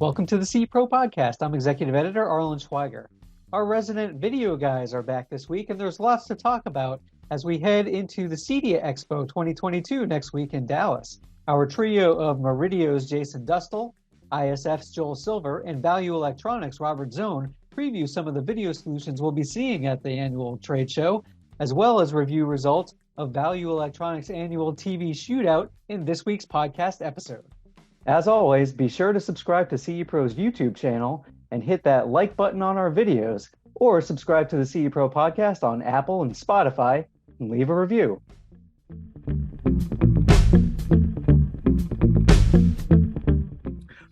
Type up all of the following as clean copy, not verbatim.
Welcome to the CE Pro Podcast. I'm Executive Editor Arlen Schweiger. Our resident video guys are back this week, and there's lots to talk about as we head into the CEDIA Expo 2022 next week in Dallas. Our trio of Murideo's Jason Dustal, ISF's Joel Silver, and Value Electronics' Robert Zohn preview some of the video solutions we'll be seeing at the annual trade show, as well as review results of Value Electronics' annual TV shootout in this week's podcast episode. As always, be sure to subscribe to CE Pro's YouTube channel and hit that like button on our videos, or subscribe to the CE Pro podcast on Apple and Spotify and leave a review.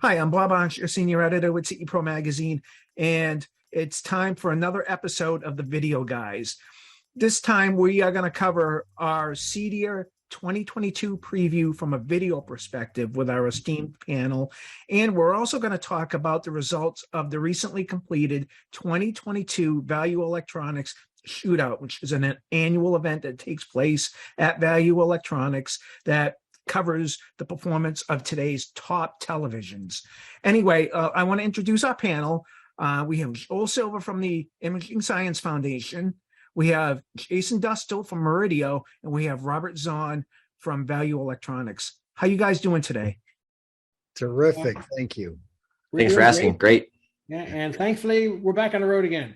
Hi, I'm Bob Onch, your senior editor with CE Pro Magazine, and it's time for another episode of the Video Guys. This time we are going to cover our CEDIA 2022 preview from a video perspective with our esteemed panel, and we're also going to talk about the results of the recently completed 2022 Value Electronics Shootout, which is an annual event that takes place at Value Electronics that covers the performance of today's top televisions. Anyway, I want to introduce our panel. We have Joel Silver from the Imaging Science Foundation. We have Jason Dustal from Murideo, and we have Robert Zohn from Value Electronics. How you guys doing today? Terrific. Thank you. Thanks for asking. Great. Yeah, and thankfully, we're back on the road again.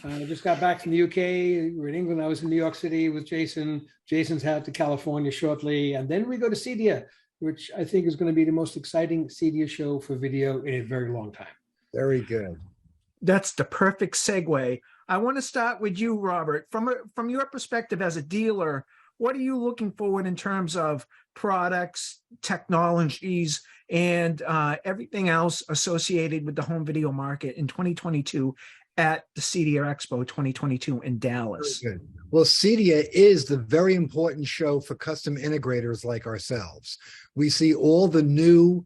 I just got back from the UK. We were in England. I was in New York City with Jason. Jason's headed to California shortly. And then we go to CEDIA, which I think is going to be the most exciting CEDIA show for video in a very long time. Very good. That's the perfect segue. I want to start with you, Robert. From your perspective as a dealer, what are you looking forward in terms of products, technologies, and everything else associated with the home video market in 2022 at the CEDIA Expo 2022 in Dallas? Very good. Well, CEDIA is the very important show for custom integrators like ourselves. We see all the new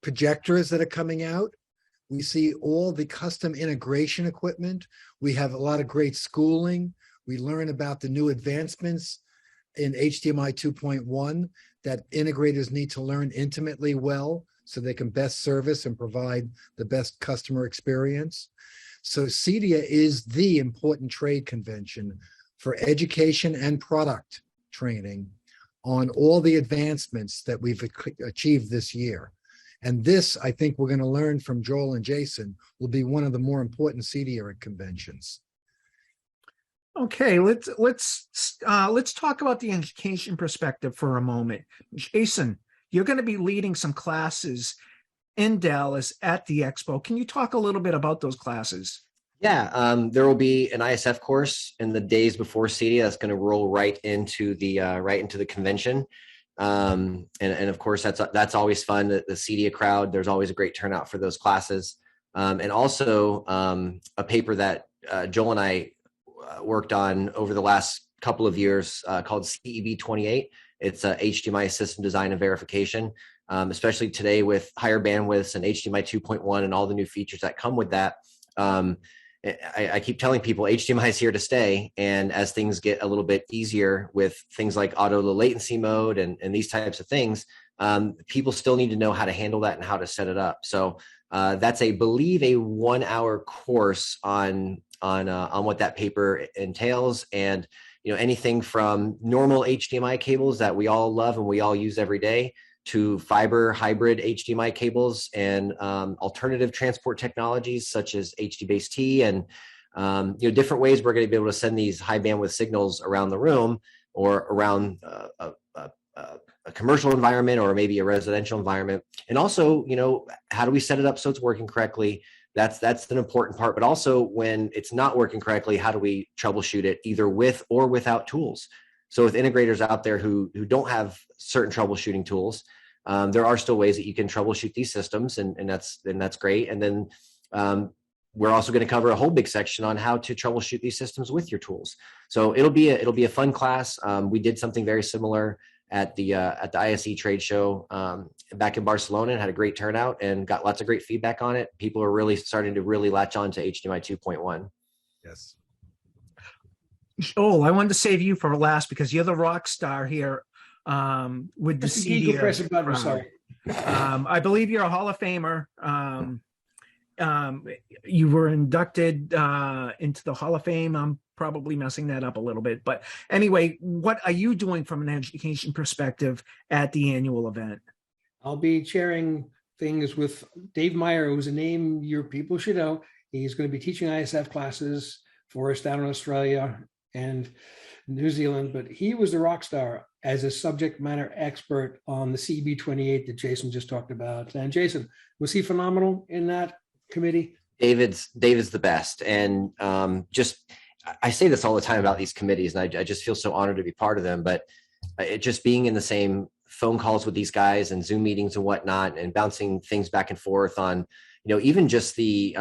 projectors that are coming out. We see all the custom integration equipment. We have a lot of great schooling. We learn about the new advancements in HDMI 2.1 that integrators need to learn intimately well so they can best service and provide the best customer experience. So CEDIA is the important trade convention for education and product training on all the advancements that we've achieved this year. And this, I think we're going to learn from Joel and Jason, will be one of the more important CEDIA conventions. Okay, let's talk about the education perspective for a moment. Jason, you're going to be leading some classes in Dallas at the Expo. Can you talk a little bit about those classes? Yeah, there will be an ISF course in the days before CEDIA that's going to roll right into the convention. And of course that's always fun. The CEDIA crowd, there's always a great turnout for those classes. And also a paper that Joel and I worked on over the last couple of years called CEB 28. It's HDMI system design and verification, especially today with higher bandwidths and HDMI 2.1 and all the new features that come with that. I keep telling people HDMI is here to stay, and as things get a little bit easier with things like auto low latency mode and these types of things, people still need to know how to handle that and how to set it up. So that's a 1-hour course on what that paper entails, and anything from normal HDMI cables that we all love and we all use every day to fiber hybrid HDMI cables and alternative transport technologies such as HD-Base-T and different ways we're going to be able to send these high bandwidth signals around the room or around a commercial environment or maybe a residential environment. And also, how do we set it up so it's working correctly? That's an important part. But also when it's not working correctly, how do we troubleshoot it either with or without tools? So with integrators out there who don't have certain troubleshooting tools, there are still ways that you can troubleshoot these systems, and that's great. And then we're also going to cover a whole big section on how to troubleshoot these systems with your tools. So it'll be a fun class. We did something very similar at the ISE trade show back in Barcelona and had a great turnout and got lots of great feedback on it. People are really starting to latch on to HDMI 2.1. Yes. Joel, I wanted to save you for last because you're the rock star here with the CEDIA. Sorry. I believe you're a Hall of Famer. you were inducted into the Hall of Fame. I'm probably messing that up a little bit, but anyway, what are you doing from an education perspective at the annual event? I'll be chairing things with Dave Meyer, who's a name your people should know. He's going to be teaching ISF classes for us down in Australia and New Zealand, but he was the rock star as a subject matter expert on the CB 28 that Jason just talked about. And Jason, was he phenomenal in that committee? David's the best. And I say this all the time about these committees, and I just feel so honored to be part of them, but just being in the same phone calls with these guys and Zoom meetings and whatnot, and bouncing things back and forth on, even just the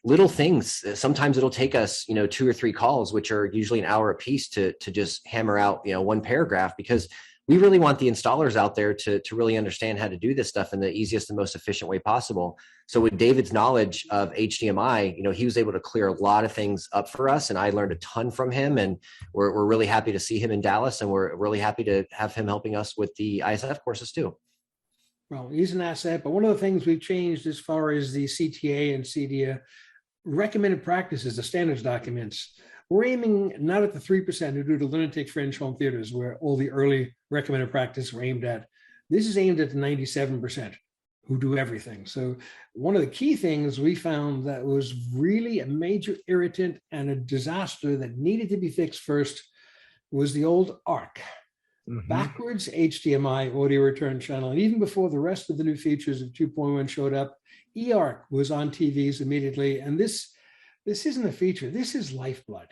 little things. Sometimes it'll take us, 2 or 3 calls, which are usually an hour a piece, to just hammer out, one paragraph, because we really want the installers out there to really understand how to do this stuff in the easiest and most efficient way possible. So with David's knowledge of HDMI, he was able to clear a lot of things up for us, and I learned a ton from him, and we're really happy to see him in Dallas, and we're really happy to have him helping us with the ISF courses too. Well, he's an asset, but one of the things we've changed as far as the CTA and CEDIA recommended practices, the standards documents, we're aiming not at the 3% who do the lunatic fringe home theaters, where all the early recommended practice were aimed at. This is aimed at the 97% who do everything. So one of the key things we found that was really a major irritant and a disaster that needed to be fixed first was the old ARC, backwards HDMI audio return channel. And even before the rest of the new features of 2.1 showed up, eARC was on TVs immediately. And this isn't a feature, this is lifeblood.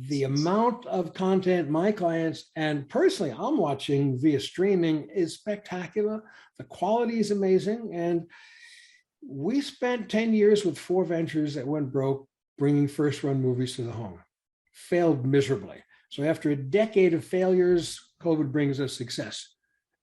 The amount of content my clients and personally I'm watching via streaming is spectacular. The quality is amazing. And we spent 10 years with 4 ventures that went broke, bringing first run movies to the home. Failed miserably. So after a decade of failures, COVID brings us success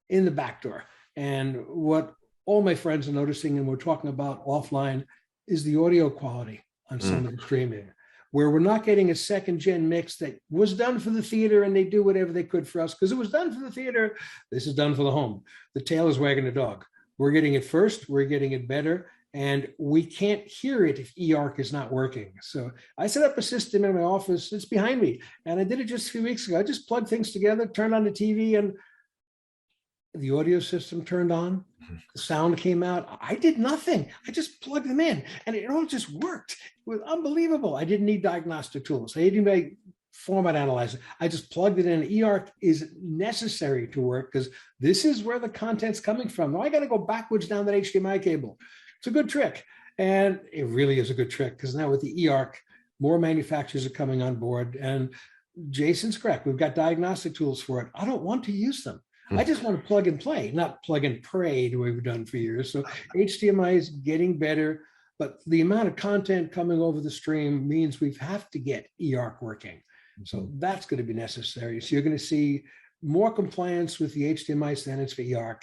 in the back door. And what all my friends are noticing, and we're talking about offline, is the audio quality on some of the streaming, where we're not getting a second gen mix that was done for the theater and they do whatever they could for us because it was done for the theater. This is done for the home. The tail is wagging the dog. We're getting it first, we're getting it better, and we can't hear it if eARC is not working. So I set up a system in my office, it's behind me, and I did it just a few weeks ago. I just plugged things together, turned on the TV, and the audio system turned on, the sound came out. I did nothing. I just plugged them in and it all just worked. It was unbelievable. I didn't need diagnostic tools. I didn't need format analyzer. I just plugged it in. eARC is necessary to work because this is where the content's coming from. Now I got to go backwards down that HDMI cable. It's a good trick. And it really is a good trick because now with the eARC, more manufacturers are coming on board. And Jason's correct. We've got diagnostic tools for it. I don't want to use them. I just want to plug and play, not plug and pray the way we've done for years. So HDMI is getting better, but the amount of content coming over the stream means we have to get eARC working. So that's going to be necessary. So you're going to see more compliance with the HDMI standards for eARC.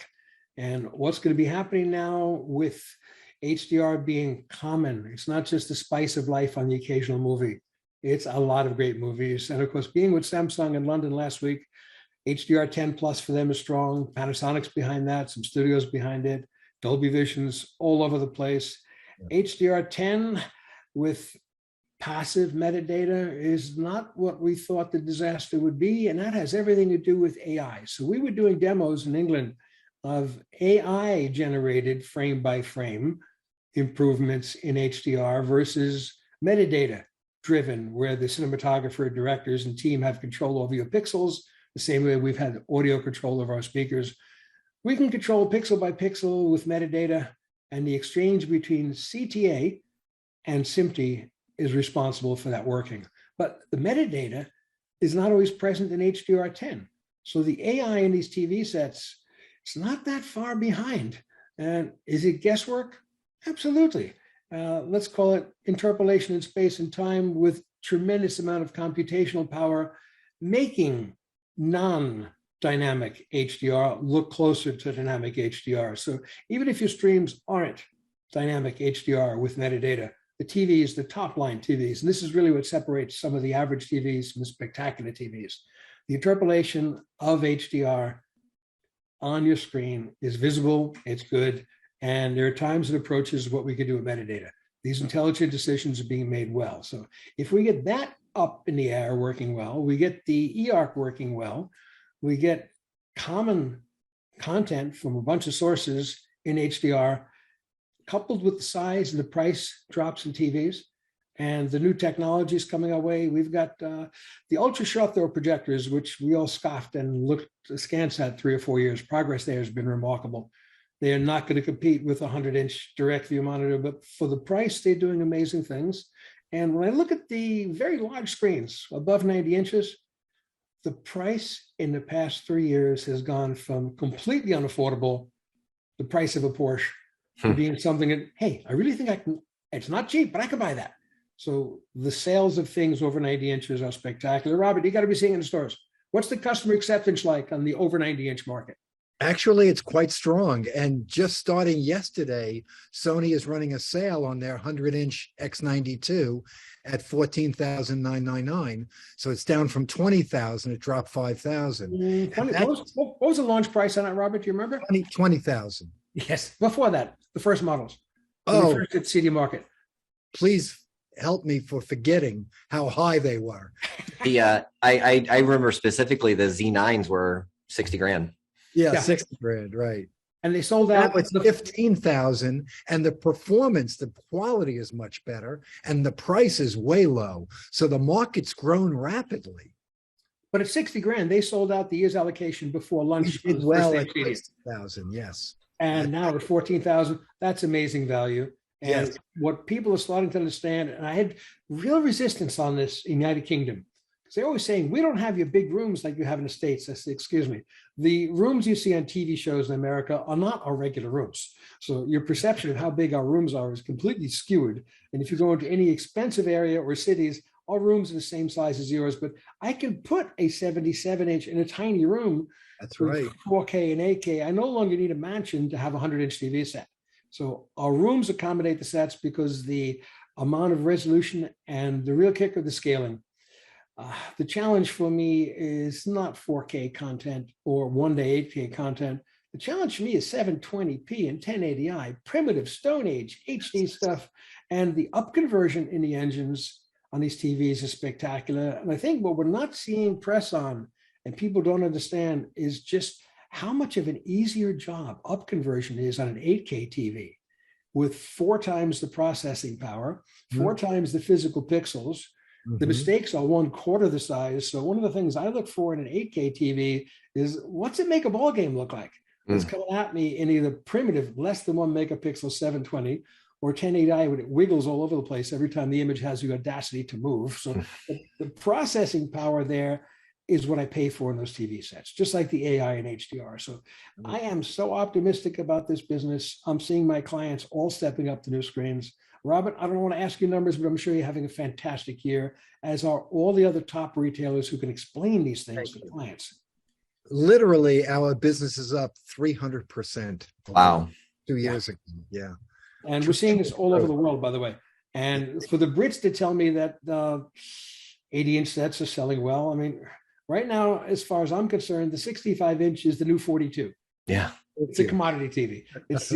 And what's going to be happening now with HDR being common, it's not just the spice of life on the occasional movie. It's a lot of great movies. And of course, being with Samsung in London last week, HDR 10 plus for them is strong. Panasonic's behind that, some studios behind it. Dolby Vision's all over the place. Yeah. HDR 10 with passive metadata is not what we thought the disaster would be, and that has everything to do with AI. So we were doing demos in England of AI generated frame by frame improvements in HDR versus metadata driven, where the cinematographer, directors, and team have control over your pixels. The same way we've had audio control of our speakers. We can control pixel by pixel with metadata, and the exchange between CTA and SMPTE is responsible for that working. But the metadata is not always present in HDR10. So the AI in these TV sets, it's not that far behind. And is it guesswork? Absolutely. Let's call it interpolation in space and time with tremendous amount of computational power, making non-dynamic HDR look closer to dynamic HDR. So even if your streams aren't dynamic HDR with metadata, the TVs, the top line TVs, and this is really what separates some of the average TVs from the spectacular TVs. The interpolation of HDR on your screen is visible, it's good, And there are times it approaches what we could do with metadata. These intelligent decisions are being made well. So if we get that up in the air working well, we get the EARC working well, we get common content from a bunch of sources in HDR, coupled with the size and the price drops in TVs and the new technologies coming our way. We've got the ultra short throw projectors, which we all scoffed and looked askance at 3 or 4 years. Progress there has been remarkable. They are not going to compete with a 100-inch direct view monitor, but for the price, they're doing amazing things. And when I look at the very large screens above 90 inches, the price in the past 3 years has gone from completely unaffordable, the price of a Porsche, to being something that, hey, I really think I can, it's not cheap, but I can buy that. So the sales of things over 90 inches are spectacular. Robert, you got to be seeing in the stores. What's the customer acceptance like on the over 90-inch market? Actually, it's quite strong. And just starting yesterday, Sony is running a sale on their 100-inch X92 at $14,999. So it's down from $20,000. It dropped $5,000. What was the launch price on it, Robert? Do you remember? $20,000. Yes. Before that, the first models. Oh, first at CEDIA Market. Please help me for forgetting how high they were. I remember specifically the Z9s were 60 grand. Yeah, 60 grand, right. And they sold out. Now it's 15,000, and the performance, the quality is much better, and the price is way low. So the market's grown rapidly. But at 60 grand, they sold out the year's allocation before lunch. It did well at 60,000, yes. And now at 14,000, that's amazing value. And yes, what people are starting to understand, and I had real resistance on this in the United Kingdom, because they're always saying, we don't have your big rooms like you have in the States. I said, excuse me. The rooms you see on TV shows in America are not our regular rooms. So your perception of how big our rooms are is completely skewed. And if you go into any expensive area or cities, our rooms are the same size as yours, but I can put a 77-inch in a tiny room. That's right. 4K and 8K. I no longer need a mansion to have a 100-inch TV set. So our rooms accommodate the sets because the amount of resolution and the real kicker, the scaling. The challenge for me is not 4K content or 1-to 8K content. The challenge for me is 720p and 1080i, primitive Stone Age HD stuff, and the up conversion in the engines on these TVs is spectacular. And I think what we're not seeing press on, and people don't understand, is just how much of an easier job up conversion is on an 8K TV with 4 times the processing power, 4 times the physical pixels. The mistakes are 1/4 the size. So one of the things I look for in an 8K TV is, what's it make a ball game look like? It's coming at me in either primitive, less than 1 megapixel 720, or 1080i when it wiggles all over the place every time the image has the audacity to move. So the processing power there is what I pay for in those TV sets, just like the AI and HDR. So I am so optimistic about this business. I'm seeing my clients all stepping up to new screens. Robert, I don't want to ask you numbers, but I'm sure you're having a fantastic year, as are all the other top retailers who can explain these things to clients. Literally, our business is up 300%. Wow. 2 years ago, yeah. And we're seeing this all over the world, by the way. And for the Brits to tell me that 80-inch sets are selling well, I mean, right now, as far as I'm concerned, the 65-inch is the new 42. Yeah. It's a commodity TV. It's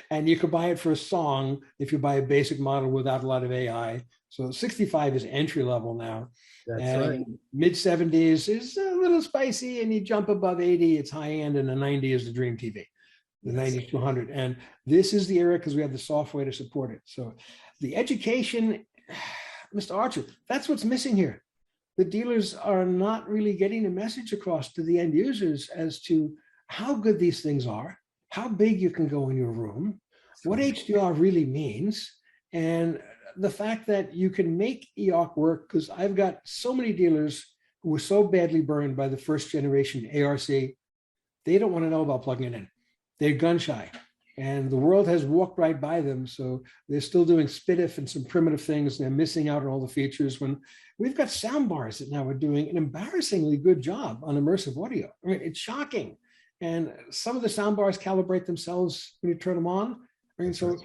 and you could buy it for a song if you buy a basic model without a lot of AI. So 65 is entry level now. That's and right. Mid 70s is a little spicy, and you jump above 80, it's high end, and the 90 is the dream TV, the 90 to 100. And this is the era because we have the software to support it. So the education, Mr. Archer, that's what's missing here. The dealers are not really getting the message across to the end users as to how good these things are, how big you can go in your room, what HDR really means, and the fact that you can make EOC work, because I've got so many dealers who were so badly burned by the first generation ARC, they don't want to know about plugging it in. They're gun shy, and the world has walked right by them. So they're still doing SPDIF and some primitive things. They're missing out on all the features when we've got Soundbars that now are doing an embarrassingly good job on immersive audio. I mean, it's shocking. And some of the soundbars calibrate themselves when you turn them on. I mean, so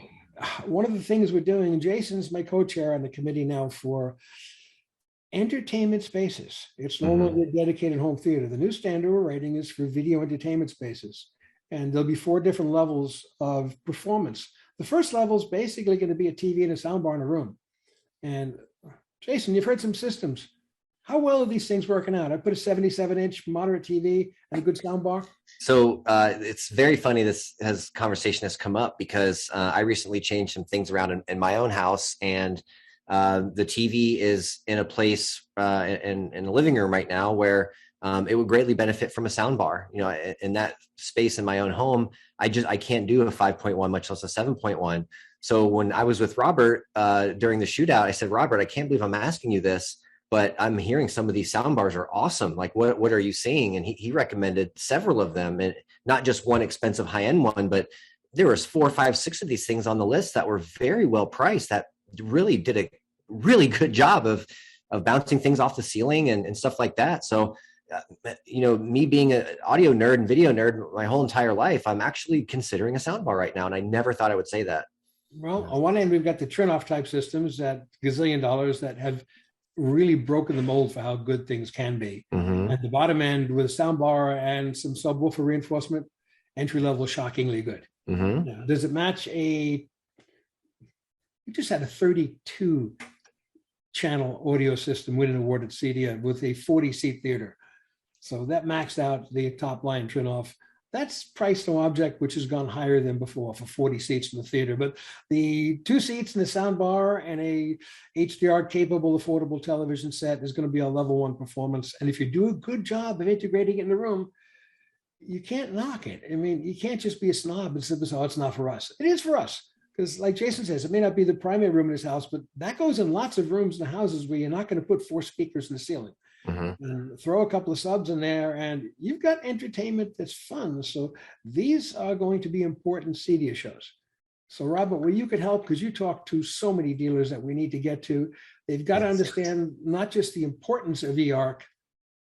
one of the things we're doing, and Jason's my co-chair on the committee now for entertainment spaces. It's no longer dedicated home theater. The new standard we're writing is for video entertainment spaces. and there'll be 4 different levels of performance. The first level is basically going to be a TV and a soundbar in a room. And Jason, you've heard some systems. How well are these things working out? I put a 77-inch moderate TV and a good soundbar. So it's very funny. This conversation has come up because I recently changed some things around in my own house, and the TV is in a place in the living room right now where it would greatly benefit from a sound bar. You know, in that space in my own home, I can't do a 5.1, much less a 7.1. So when I was with Robert during the shootout, I said, Robert, I can't believe I'm asking you this, but I'm hearing some of these sound bars are awesome. Like, what are you seeing? And he recommended several of them, and not just one expensive high-end one, but there was 4, 5, 6 of these things on the list that were very well priced that really did a really good job of bouncing things off the ceiling and stuff like that. So, you know, me being an audio nerd and video nerd my whole entire life, I'm actually considering a soundbar right now, and I never thought I would say that. Well, on one end, we've got the turn-off type systems at gazillion dollars that have really broken the mold for how good things can be. Mm-hmm. At the bottom end, with a soundbar and some subwoofer reinforcement, entry level, shockingly good. Mm-hmm. Now, does it match we just had a 32 channel audio system win an award at CEDIA with a 40-seat theater. So that maxed out the top line turn-off. That's price no object, which has gone higher than before for 40 seats in the theater. But the 2 seats and the sound bar and a HDR capable affordable television set is going to be a level 1 performance. And if you do a good job of integrating it in the room, you can't knock it. I mean, you can't just be a snob and say, oh, it's not for us. It is for us. Because like Jason says, it may not be the primary room in his house, but that goes in lots of rooms in the houses where you're not going to put 4 speakers in the ceiling. Mm-hmm. And throw a couple of subs in there and you've got entertainment that's fun. So these are going to be important CEDIA shows. So Robert, well, you could help because you talk to so many dealers that we need to get to. They've got to understand not just the importance of eARC,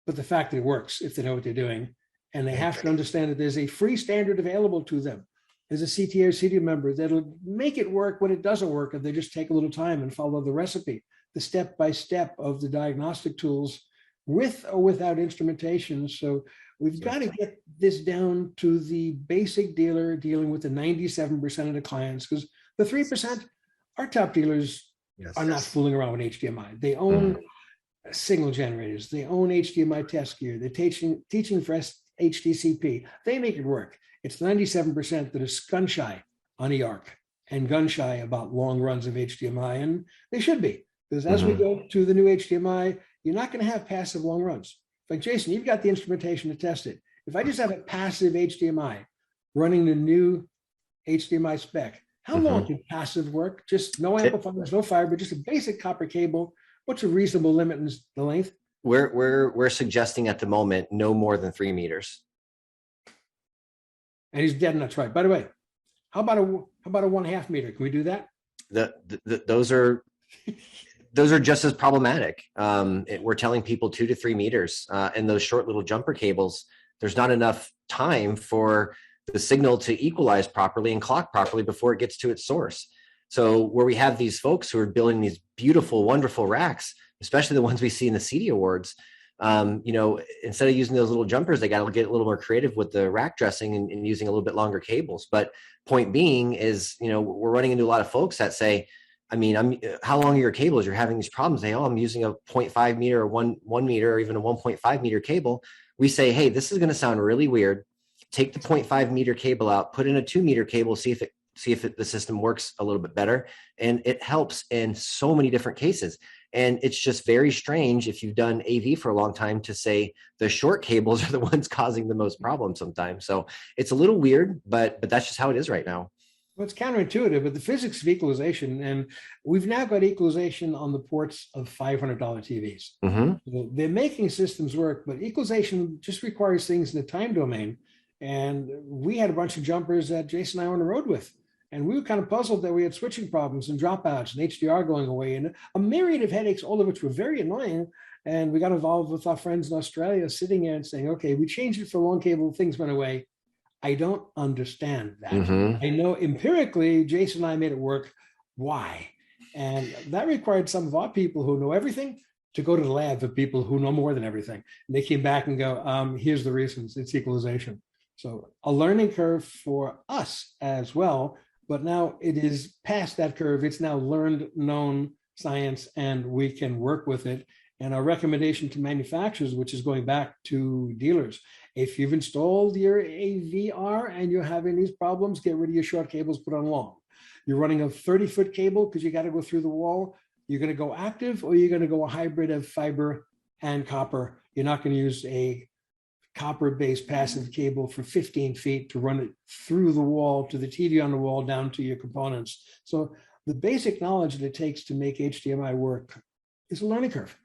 but the fact that it works if they know what they're doing. And they have to understand that there's a free standard available to them. There's a CTA or CEDIA member that'll make it work when it doesn't work if they just take a little time and follow the recipe, the step-by-step of the diagnostic tools with or without instrumentation. So we've got to get this down to the basic dealer dealing with the 97% of the clients, because the 3%, our top dealers are not fooling around with HDMI. They own signal generators. They own HDMI test gear. They're teaching for HDCP. They make it work. It's the 97% that is gun shy on eARC and gun shy about long runs of HDMI, and they should be, because as we go to the new HDMI, you're not going to have passive long runs. Like Jason, you've got the instrumentation to test it. If I just have a passive HDMI running the new HDMI spec, how long can passive work? Just no amplifiers, no fiber, just a basic copper cable. What's a reasonable limit in the length? We're suggesting at the moment no more than 3 meters. And he's dead nuts right. By the way, how about a 1/2 meter? Can we do that? Those are just as problematic. We're telling people 2 to 3 meters, and those short little jumper cables, there's not enough time for the signal to equalize properly and clock properly before it gets to its source. So where we have these folks who are building these beautiful, wonderful racks, especially the ones we see in the CEDIA awards, you know, instead of using those little jumpers, they got to get a little more creative with the rack dressing and using a little bit longer cables. But point being is, you know, we're running into a lot of folks that say, I mean, how long are your cables? You're having these problems. They, I'm using a 0.5 meter or 1 meter or even a 1.5 meter cable. We say, hey, this is going to sound really weird. Take the 0.5 meter cable out, put in a 2 meter cable, see if the system works a little bit better. And it helps in so many different cases. And it's just very strange if you've done AV for a long time to say the short cables are the ones causing the most problems sometimes. So it's a little weird, but that's just how it is right now. Well, it's counterintuitive, but the physics of equalization, and we've now got equalization on the ports of $500 TVs. So they're making systems work, but equalization just requires things in the time domain. And we had a bunch of jumpers that Jason and I were on the road with, and we were kind of puzzled that we had switching problems and dropouts and HDR going away and a myriad of headaches, all of which were very annoying. And we got involved with our friends in Australia sitting there and saying, okay, we changed it for long cable, things went away. I don't understand that. I know empirically, Jason and I made it work. Why? And that required some of our people who know everything to go to the lab for people who know more than everything. And they came back and go, here's the reasons, it's equalization. So a learning curve for us as well, but now it is past that curve. It's now learned, known science, and we can work with it. And our recommendation to manufacturers, which is going back to dealers, if you've installed your AVR and you're having these problems, get rid of your short cables, put on long. You're running a 30-foot cable because you got to go through the wall. You're going to go active, or you're going to go a hybrid of fiber and copper. You're not going to use a copper-based passive cable for 15 feet to run it through the wall to the TV on the wall down to your components. So the basic knowledge that it takes to make HDMI work is a learning curve.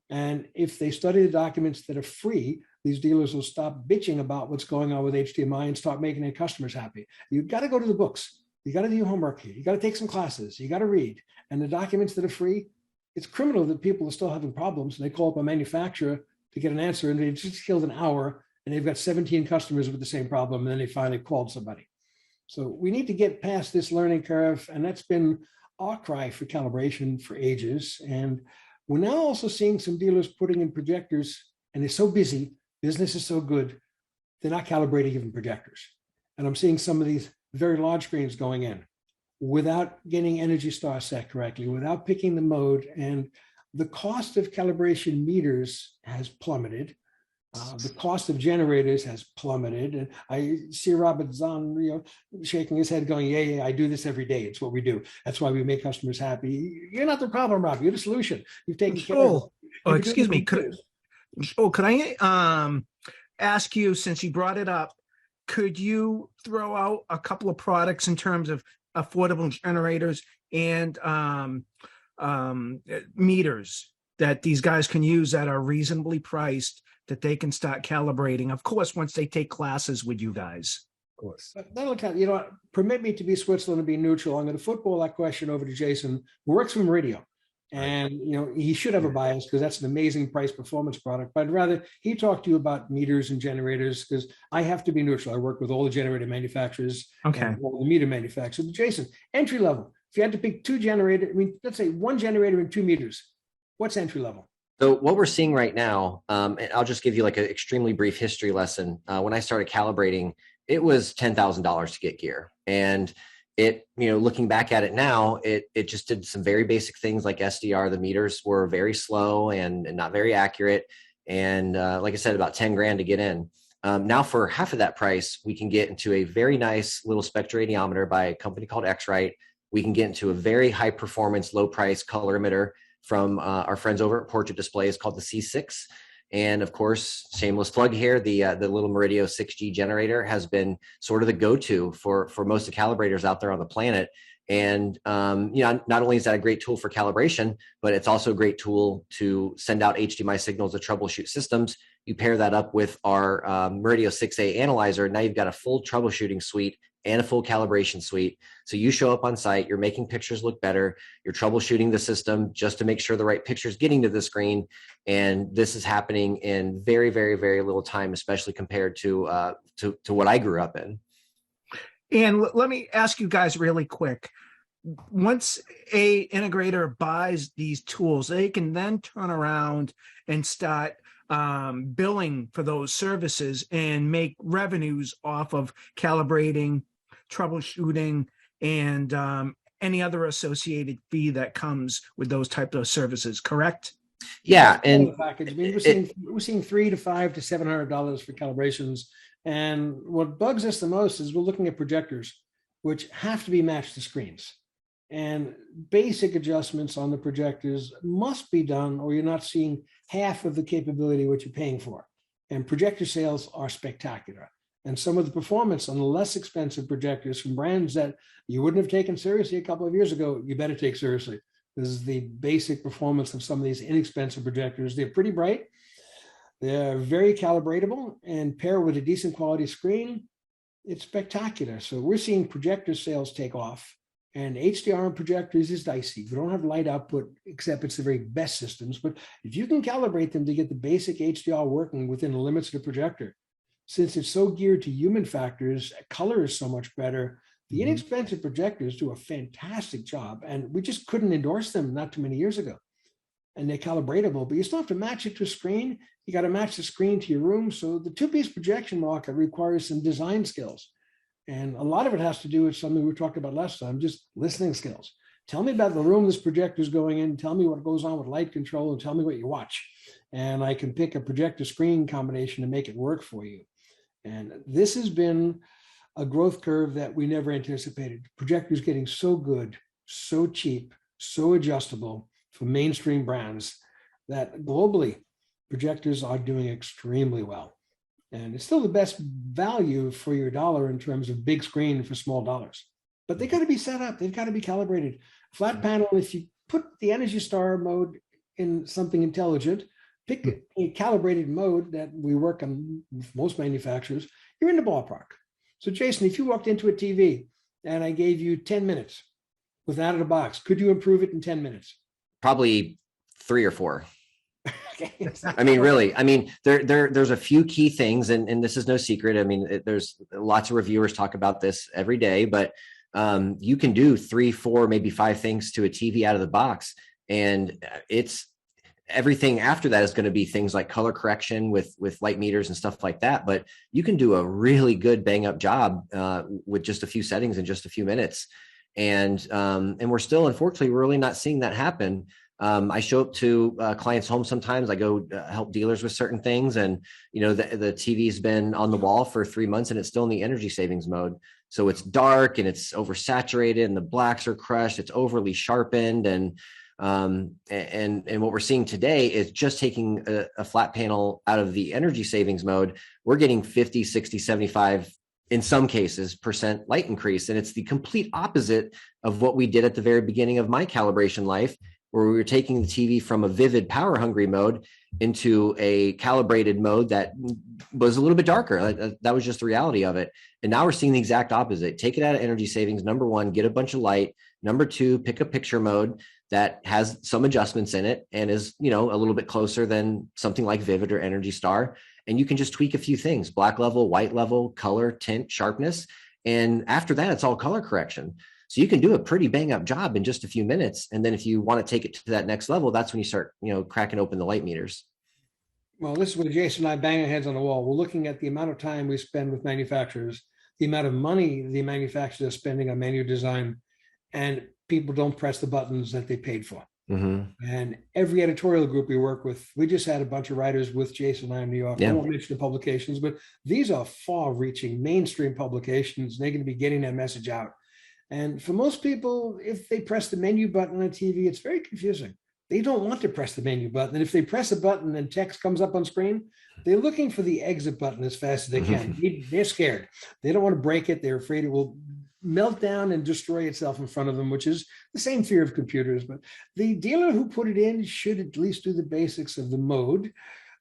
And if they study the documents that are free, these dealers will stop bitching about what's going on with HDMI and start making their customers happy. You've got to go to the books. You got to do your homework here. You got to take some classes. You got to read. And the documents that are free, it's criminal that people are still having problems. And they call up a manufacturer to get an answer, and they just killed an hour, and they've got 17 customers with the same problem, and then they finally called somebody. So we need to get past this learning curve, and that's been our cry for calibration for ages. And we're now also seeing some dealers putting in projectors, and they're so busy, business is so good, they're not calibrating even projectors. And I'm seeing some of these very large screens going in without getting Energy Star set correctly, without picking the mode. And the cost of calibration meters has plummeted. The cost of generators has plummeted. And I see Robert Zohn, shaking his head going, yeah, I do this every day. It's what we do. That's why we make customers happy. You're not the problem, Rob. You're the solution. You've taken care of it. Oh, excuse me. Could I ask you, since you brought it up, could you throw out a couple of products in terms of affordable generators and meters that these guys can use that are reasonably priced, that they can start calibrating, of course, once they take classes with you guys? Of course. That'll count. Permit me to be Switzerland and be neutral. I'm going to football that question over to Jason, who works for Murideo. And, he should have a bias because that's an amazing price performance product. But I'd rather he talk to you about meters and generators, because I have to be neutral. I work with all the generator manufacturers, and all the meter manufacturers. But Jason, entry level, if you had to pick two generators, let's say one generator and 2 meters, what's entry level? So what we're seeing right now, and I'll just give you like an extremely brief history lesson. When I started calibrating, it was $10,000 to get gear. And it, looking back at it now, it just did some very basic things like SDR. The meters were very slow and not very accurate. And like I said, about 10 grand to get in. Now for half of that price, we can get into a very nice little spectroradiometer by a company called X-Rite. We can get into a very high performance, low price color emitter from our friends over at Portrait Displays called the C6. And of course, shameless plug here, the little Murideo 6G generator has been sort of the go-to for most of the calibrators out there on the planet. And not only is that a great tool for calibration, but it's also a great tool to send out HDMI signals to troubleshoot systems. You pair that up with our Murideo 6A analyzer. Now you've got a full troubleshooting suite and a full calibration suite. So you show up on site, you're making pictures look better, you're troubleshooting the system just to make sure the right picture is getting to the screen. And this is happening in very, very, very little time, especially compared to what I grew up in. And let me ask you guys really quick. Once a integrator buys these tools, they can then turn around and start billing for those services and make revenues off of calibrating, troubleshooting, and any other associated fee that comes with those types of services, correct? Yeah, and package. We're seeing $300 to $500 to $700 for calibrations. And what bugs us the most is we're looking at projectors, which have to be matched to screens. And basic adjustments on the projectors must be done, or you're not seeing half of the capability of what you're paying for. And projector sales are spectacular. And some of the performance on the less expensive projectors from brands that you wouldn't have taken seriously a couple of years ago, you better take seriously. This is the basic performance of some of these inexpensive projectors. They're pretty bright. They're very calibratable, and pair with a decent quality screen, it's spectacular. So we're seeing projector sales take off. And HDR on projectors is dicey. We don't have light output, except it's the very best systems. But if you can calibrate them to get the basic HDR working within the limits of the projector, since it's so geared to human factors, color is so much better. The inexpensive projectors do a fantastic job, and we just couldn't endorse them not too many years ago. and they're calibratable, but you still have to match it to a screen. You got to match the screen to your room. So the two-piece projection market requires some design skills. And a lot of it has to do with something we talked about last time, just listening skills. Tell me about the room this projector is going in. Tell me what goes on with light control, and tell me what you watch. And I can pick a projector screen combination to make it work for you. And this has been a growth curve that we never anticipated. Projectors getting so good, so cheap, so adjustable for mainstream brands that globally projectors are doing extremely well. And it's still the best value for your dollar in terms of big screen for small dollars. But they got to be set up. They've got to be calibrated. Flat panel, if you put the Energy Star mode in something intelligent, pick a calibrated mode that we work on with most manufacturers, you're in the ballpark. So Jason, if you walked into a TV and I gave you 10 minutes with out of the box, could you improve it in 10 minutes? Probably 3 or 4. Okay. I mean, really, I mean, there's a few key things, and this is no secret. I mean, there's lots of reviewers talk about this every day, but you can do 3, 4, maybe 5 things to a TV out of the box. And it's everything after that is going to be things like color correction with light meters and stuff like that. But you can do a really good bang up job with just a few settings in just a few minutes. And we're still, unfortunately, we're really not seeing that happen. I show up to clients' homes sometimes. I go help dealers with certain things, and the TV's been on the wall for 3 months, and it's still in the energy savings mode. So it's dark and it's oversaturated, and the blacks are crushed. It's overly sharpened, and what we're seeing today is just taking a flat panel out of the energy savings mode. We're getting 50, 60, 75. In some cases, % light increase. And it's the complete opposite of what we did at the very beginning of my calibration life, where we were taking the TV from a vivid power hungry mode into a calibrated mode that was a little bit darker. That was just the reality of it. And now we're seeing the exact opposite. Take it out of energy savings. Number 1, get a bunch of light. Number 2, pick a picture mode that has some adjustments in it and is, a little bit closer than something like Vivid or Energy Star. And you can just tweak a few things: black level, white level, color, tint, sharpness. And after that, it's all color correction. So you can do a pretty bang up job in just a few minutes. And then if you want to take it to that next level, that's when you start, cracking open the light meters. Well, this is where Jason and I bang our heads on the wall. We're looking at the amount of time we spend with manufacturers, the amount of money the manufacturers are spending on menu design, and people don't press the buttons that they paid for. Mm-hmm. And every editorial group we work with, we just had a bunch of writers with Jason and I in New York. Yeah. I won't mention the publications, but these are far-reaching mainstream publications. They're going to be getting that message out. And for most people, if they press the menu button on a TV, it's very confusing. They don't want to press the menu button. And if they press a button and text comes up on screen, they're looking for the exit button as fast as they can. They're scared. They don't want to break it. They're afraid it will melt down and destroy itself in front of them, which is the same fear of computers. But the dealer who put it in should at least do the basics of the mode,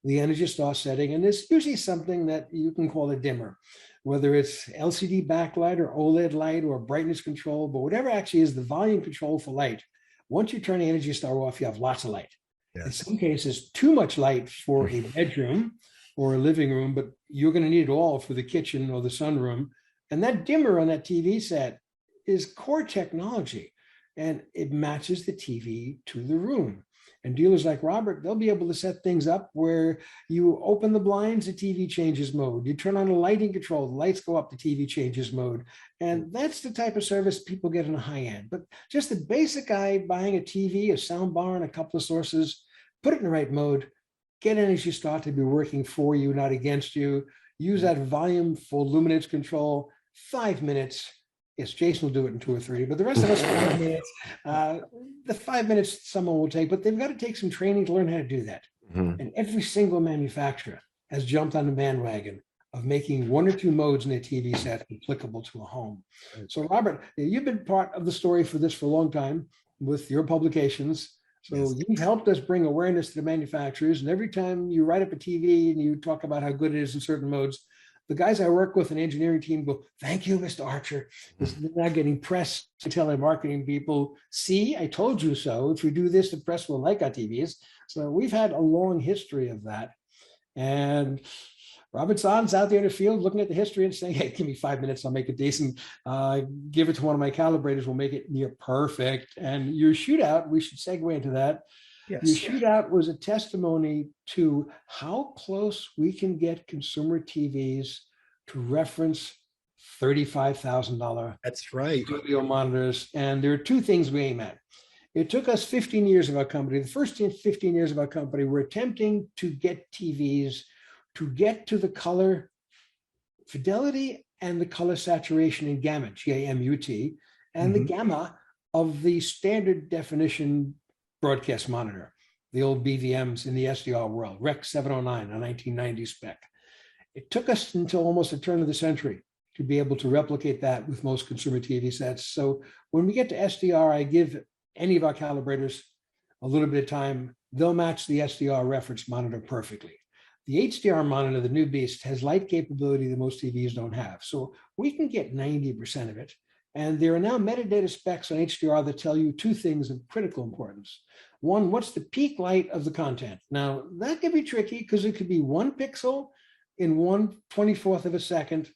the Energy Star setting, and there's usually something that you can call a dimmer, whether it's LCD backlight or OLED light or brightness control, but whatever actually is the volume control for light. Once you turn the Energy Star off, you have lots of light. Yes. In some cases, too much light for a bedroom or a living room, but you're going to need it all for the kitchen or the sunroom. And that dimmer on that TV set is core technology, and it matches the TV to the room. And dealers like Robert, they'll be able to set things up where you open the blinds, the TV changes mode. You turn on the lighting control, the lights go up, the TV changes mode. And that's the type of service people get in a high end. But just the basic guy buying a TV, a soundbar, and a couple of sources, put it in the right mode, get Energy Star to be working for you, not against you. Use that volume for luminance control. 5 minutes. Yes, Jason will do it in 2 or 3, but the rest of us, 5 minutes. The 5 minutes someone will take, but they've got to take some training to learn how to do that. Mm-hmm. And every single manufacturer has jumped on the bandwagon of making 1 or 2 modes in their TV set applicable to a home. So, Robert, you've been part of the story for this for a long time with your publications. So yes. You've helped us bring awareness to the manufacturers. And every time you write up a TV and you talk about how good it is in certain modes, the guys I work with, an engineering team, go, "Thank you, Mr. Archer." They're not getting press to tell their marketing people, "See, I told you so. If we do this, the press will like our TVs." So we've had a long history of that. And Robert Zohn's out there in the field looking at the history and saying, "Hey, give me 5 minutes. I'll make it decent. Give it to one of my calibrators. We'll make it near perfect." And your shootout, we should segue into that. The shootout was a testimony to how close we can get consumer TVs to reference $35,000. That's right. Studio monitors. And there are two things we aim at. It took us 15 years of our company. The first 15 years of our company, we're attempting to get TVs to get to the color fidelity and the color saturation in gamut, G-A-M-U-T, and the gamma of the standard definition broadcast monitor, the old BVMs in the SDR world, Rec 709, a 1990 spec. It took us until almost the turn of the century to be able to replicate that with most consumer TV sets. So when we get to SDR, I give any of our calibrators a little bit of time, they'll match the SDR reference monitor perfectly. The HDR monitor, the new beast, has light capability that most TVs don't have. So we can get 90% of it. And there are now metadata specs on HDR that tell you two things of critical importance. One, what's the peak light of the content? Now, that can be tricky because it could be 1 pixel in 1/24th of a second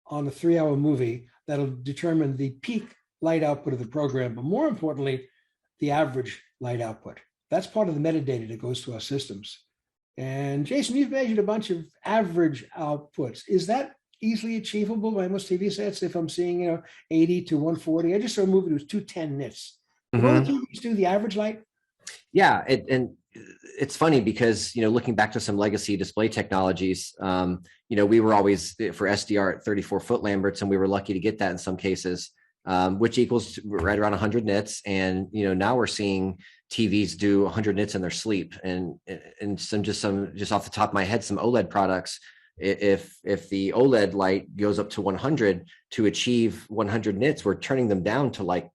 on a 3-hour movie that'll determine the peak light output of the program, but more importantly, the average light output. That's part of the metadata that goes to our systems. And Jason, you've measured a bunch of average outputs. Is that easily achievable by most TV sets? If I'm seeing 80 to 140, I just saw a movie that was 210 nits. Will all the TVs do the average light? Yeah, and it's funny because looking back to some legacy display technologies, we were always for SDR at 34-foot Lamberts, and we were lucky to get that in some cases, which equals right around 100 nits. And now we're seeing TVs do 100 nits in their sleep, and some just off the top of my head, some OLED products. If the OLED light goes up to 100 to achieve 100 nits, we're turning them down to, like,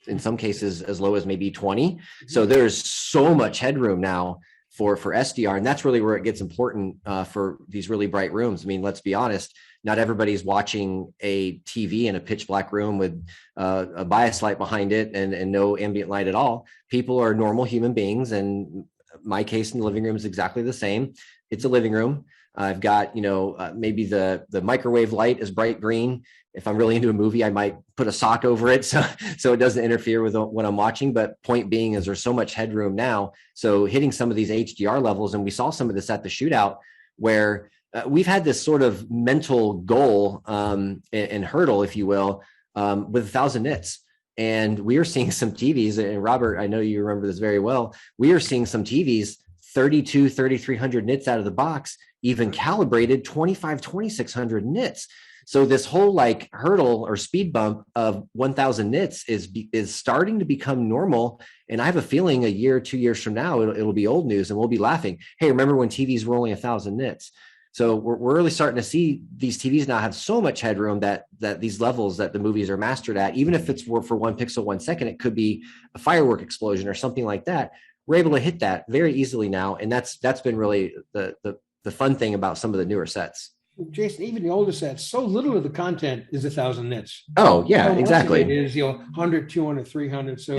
in some cases as low as maybe 20. So there's so much headroom now for SDR, and that's really where it gets important for these really bright rooms. I mean, let's be honest, not everybody's watching a TV in a pitch black room with a bias light behind it and no ambient light at all. People are normal human beings, and my case in the living room is exactly the same. It's a living room. I've got, maybe the microwave light is bright green. If I'm really into a movie, I might put a sock over it so it doesn't interfere with what I'm watching. But point being is there's so much headroom now. So hitting some of these HDR levels, and we saw some of this at the shootout, where we've had this sort of mental goal and hurdle, if you will, with 1,000 nits. And we are seeing some TVs, and Robert, I know you remember this very well. We are seeing some TVs 3,300 nits out of the box, even calibrated 2,600 nits. So this whole hurdle or speed bump of 1,000 nits is starting to become normal. And I have a feeling a year, 2 years from now, it'll be old news, and we'll be laughing. Hey, remember when TVs were only 1,000 nits? So we're really starting to see these TVs now have so much headroom that these levels that the movies are mastered at, even if it's for 1 pixel, 1 second, it could be a firework explosion or something like that. We're able to hit that very easily now. And that's been really the fun thing about some of the newer sets. Jason, even the older sets, so little of the content is 1,000 nits. Oh, yeah, so exactly. It is 100, 200, 300. So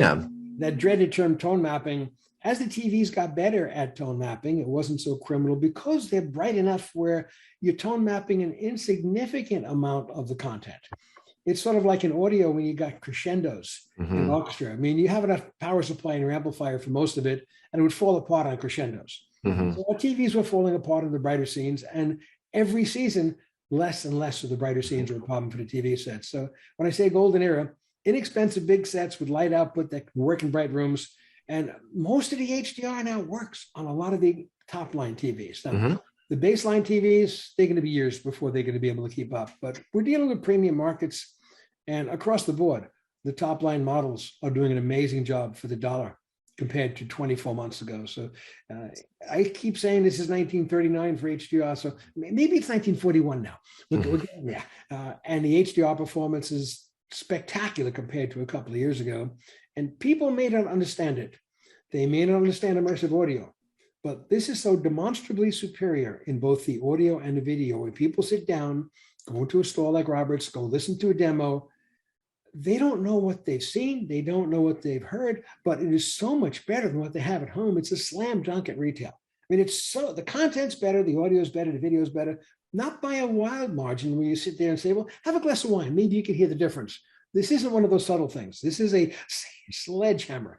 that dreaded term tone mapping, as the TVs got better at tone mapping, it wasn't so criminal because they're bright enough where you're tone mapping an insignificant amount of the content. It's sort of like in audio when you got crescendos in orchestra. I mean, you have enough power supply in your amplifier for most of it, and it would fall apart on crescendos. So our TVs were falling apart in the brighter scenes, and every season, less and less of the brighter scenes are a problem for the TV sets. So when I say golden era, inexpensive big sets with light output that can work in bright rooms, and most of the HDR now works on a lot of the top line TVs. Now, the baseline TVs, they're going to be years before they're going to be able to keep up. But we're dealing with premium markets, and across the board, the top line models are doing an amazing job for the dollar compared to 24 months ago. So I keep saying this is 1939 for HDR. So maybe it's 1941 now. And the HDR performance is spectacular compared to a couple of years ago. And people may not understand it. They may not understand immersive audio, but this is so demonstrably superior in both the audio and the video. When people sit down, go into a store like Robert's, go listen to a demo, they don't know what they've seen. They don't know what they've heard, but it is so much better than what they have at home. It's a slam dunk at retail. I mean, the content's better, the audio is better, the video is better, not by a wild margin where you sit there and say, well, have a glass of wine. Maybe you can hear the difference. This isn't one of those subtle things. This is a sledgehammer.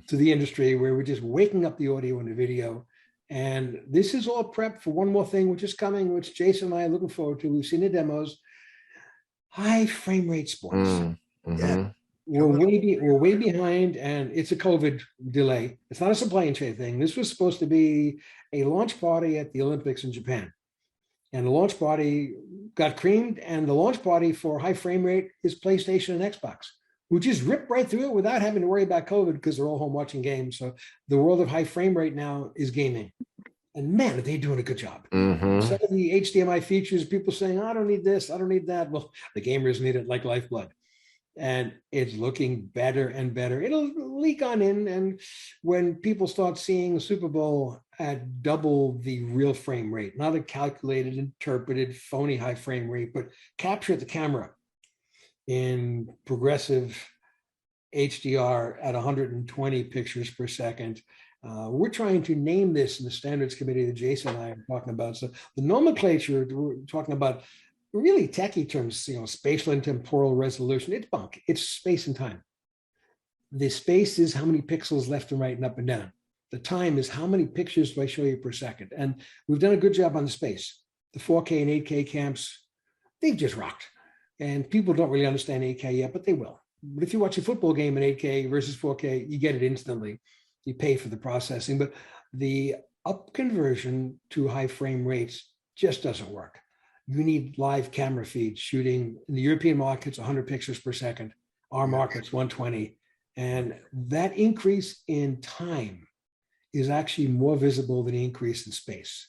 to the industry where we're just waking up the audio and the video. And this is all prep for one more thing, which is coming, which Jason and I are looking forward to. We've seen the demos. High frame rate sports. Yeah. We're way behind, and it's a COVID delay. It's not a supply chain thing. This was supposed to be a launch party at the Olympics in Japan. And the launch party got creamed, and the launch party for high frame rate is PlayStation and Xbox, who just ripped right through it without having to worry about COVID because they're all home watching games. So the world of high frame rate now is gaming. And man, are they doing a good job. Some of the HDMI features, people saying, I don't need this, I don't need that. Well, the gamers need it like lifeblood. And it's looking better and better. It'll leak on in. And when people start seeing the Super Bowl at double the real frame rate, not a calculated, interpreted, phony high frame rate, but capture the camera in progressive HDR at 120 pictures per second. We're trying to name this in the standards committee that Jason and I are talking about. So the nomenclature, we're talking about really techie terms, spatial and temporal resolution. It's bunk. It's space and time. The space is how many pixels left and right and up and down. The time is how many pictures do I show you per second. And we've done a good job on the space. The 4K and 8K camps, they've just rocked. And people don't really understand 8K yet, but they will. But if you watch a football game in 8K versus 4K, you get it instantly. You pay for the processing, but the up conversion to high frame rates just doesn't work. You need live camera feeds shooting in the European markets, 100 pictures per second. Our markets, 120. And that increase in time is actually more visible than the increase in space.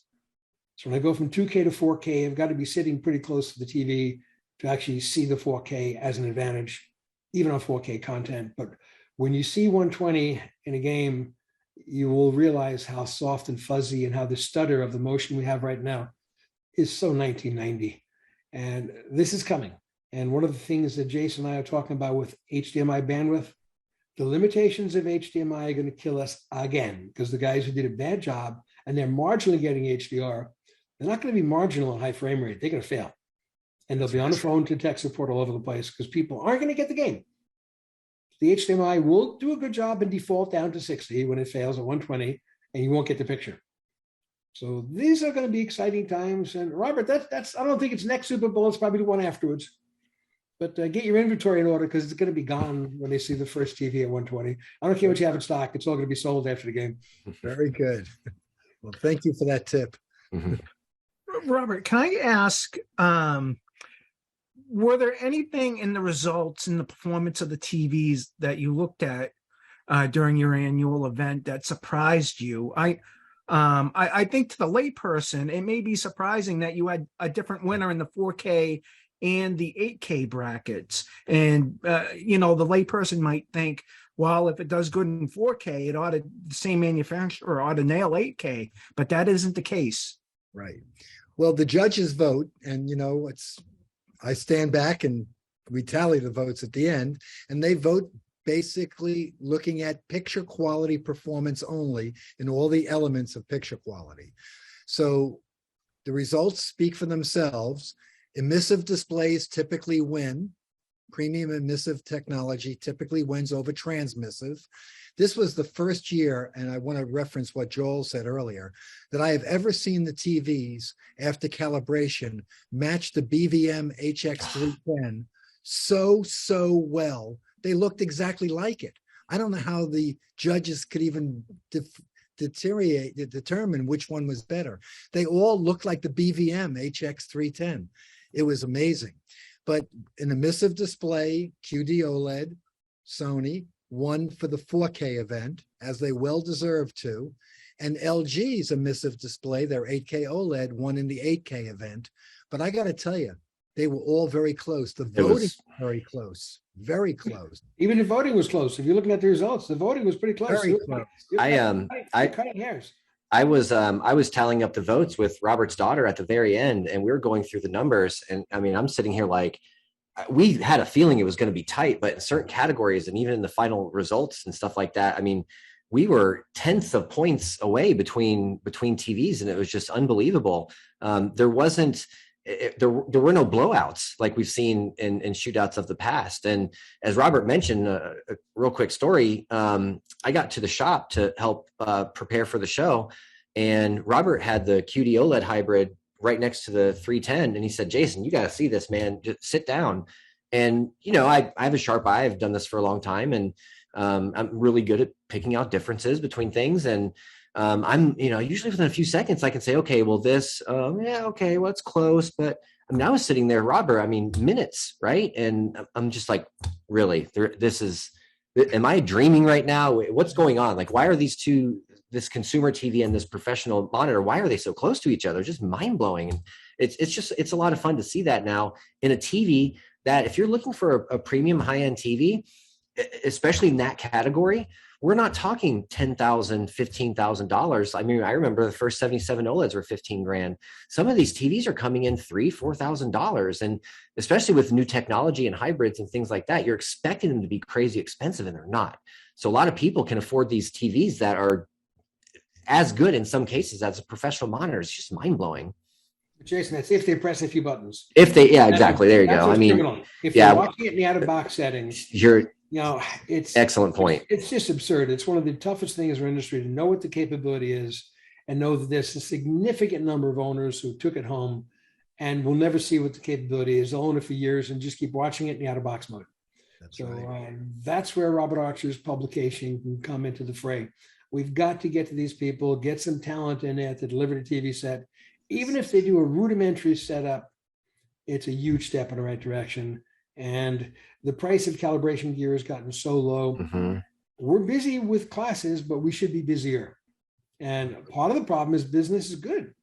So when I go from 2K to 4K, I've got to be sitting pretty close to the TV to actually see the 4K as an advantage, even on 4K content. But when you see 120 in a game, you will realize how soft and fuzzy and how the stutter of the motion we have right now is so 1990. And this is coming. And one of the things that Jason and I are talking about with HDMI bandwidth, the limitations of HDMI are going to kill us again, because the guys who did a bad job and they're marginally getting HDR, they're not going to be marginal in high frame rate. They're going to fail. And they'll be on the phone to tech support all over the place because people aren't going to get the game. The HDMI will do a good job and default down to 60 when it fails at 120, and you won't get the picture. So these are going to be exciting times. And Robert, that's I don't think it's next Super Bowl. It's probably the one afterwards. But get your inventory in order because it's going to be gone when they see the first TV at 120. I don't care what you have in stock. It's all going to be sold after the game. Very good. Well, thank you for that tip. Robert, can I ask, were there anything in the results in the performance of the TVs that you looked at during your annual event that surprised you? I think to the layperson, it may be surprising that you had a different winner in the 4K and the 8K brackets. And, the layperson might think, well, if it does good in 4K, the same manufacturer ought to nail 8K, but that isn't the case. Right. Well, the judges vote, and, I stand back and we tally the votes at the end, and they vote basically looking at picture quality performance only in all the elements of picture quality. So the results speak for themselves. Emissive displays typically win. Premium emissive technology typically wins over transmissive. This was the first year, and I want to reference what Joel said earlier, that I have ever seen the TVs after calibration match the BVM HX310 so well. They looked exactly like it. I don't know how the judges could even determine which one was better. They all looked like the BVM HX310. It was amazing. But an emissive display, QD OLED, Sony, won for the 4K event, as they well deserved to. And LG's emissive display, their 8K OLED, won in the 8K event. But I got to tell you, they were all very close. The voting was very close. Very close. Even the voting was close. If you're looking at the results, the voting was pretty close. Very close. I cutting hairs. I was tallying up the votes with Robert's daughter at the very end, and we were going through the numbers. And I mean, I'm sitting here like, we had a feeling it was going to be tight, but in certain categories and even in the final results and stuff like that, I mean, we were tenths of points away between TVs, and it was just unbelievable. There wasn't there were no blowouts like we've seen in shootouts of the past. And as Robert mentioned, a real quick story, I got to the shop to help prepare for the show, and Robert had the QD OLED hybrid right next to the 310, and he said, Jason, you got to see this, man. Just sit down. And, I have a sharp eye. I've done this for a long time, and I'm really good at picking out differences between things. And I'm, usually within a few seconds, I can say, okay, well, this, okay, well, it's close. But I mean, I was sitting there, Robert, minutes, right? And I'm just like, really, am I dreaming right now? What's going on? Like, why are these two, this consumer TV and this professional monitor, why are they so close to each other? Just mind blowing. And it's a lot of fun to see that now in a TV that if you're looking for a premium high-end TV, especially in that category, we're not talking $10,000, $15,000. I mean, I remember the first 77 OLEDs were 15 grand. Some of these TVs are coming in $3,000, $4,000. And especially with new technology and hybrids and things like that, you're expecting them to be crazy expensive, and they're not. So a lot of people can afford these TVs that are as good in some cases as a professional monitor. It's just mind blowing. Jason, that's if they press a few buttons. Exactly. There you go. I mean, criminal. If you're watching it in the out-of-box settings, it's excellent point. It's just absurd. It's one of the toughest things in our industry to know what the capability is and know that there's a significant number of owners who took it home and will never see what the capability is. They'll own it for years and just keep watching it in the out-of-box mode. That's where Robert Archer's publication can come into the fray. We've got to get to these people, get some talent in there to deliver the TV set. Even if they do a rudimentary setup, it's a huge step in the right direction. And the price of calibration gear has gotten so low. Mm-hmm. We're busy with classes, but we should be busier. And part of the problem is business is good.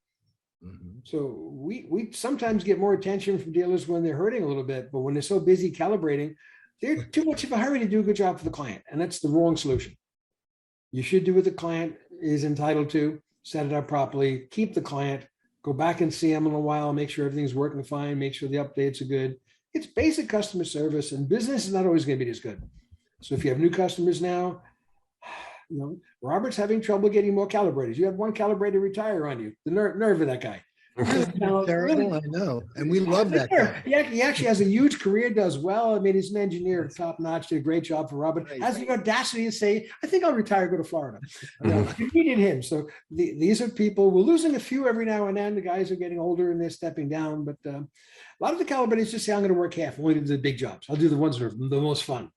Mm-hmm. So we sometimes get more attention from dealers when they're hurting a little bit, but when they're so busy calibrating, they're too much of a hurry to do a good job for the client. And that's the wrong solution. You should do what the client is entitled to, set it up properly, keep the client, go back and see them in a while, make sure everything's working fine, make sure the updates are good. It's basic customer service, and business is not always going to be as good. So if you have new customers now, Robert's having trouble getting more calibrators. You have one calibrator retire on you. The nerve of that guy. Terrible, I know. And we love that guy. He actually has a huge career, does well. I mean, he's an engineer, top notch, did a great job for Robert. Has the audacity to say, I think I'll retire, go to Florida. We needed him. So these are people, we're losing a few every now and then. The guys are getting older and they're stepping down. But a lot of the calibrators just say, I'm going to work half. I'm only going to do the big jobs. I'll do the ones that are the most fun.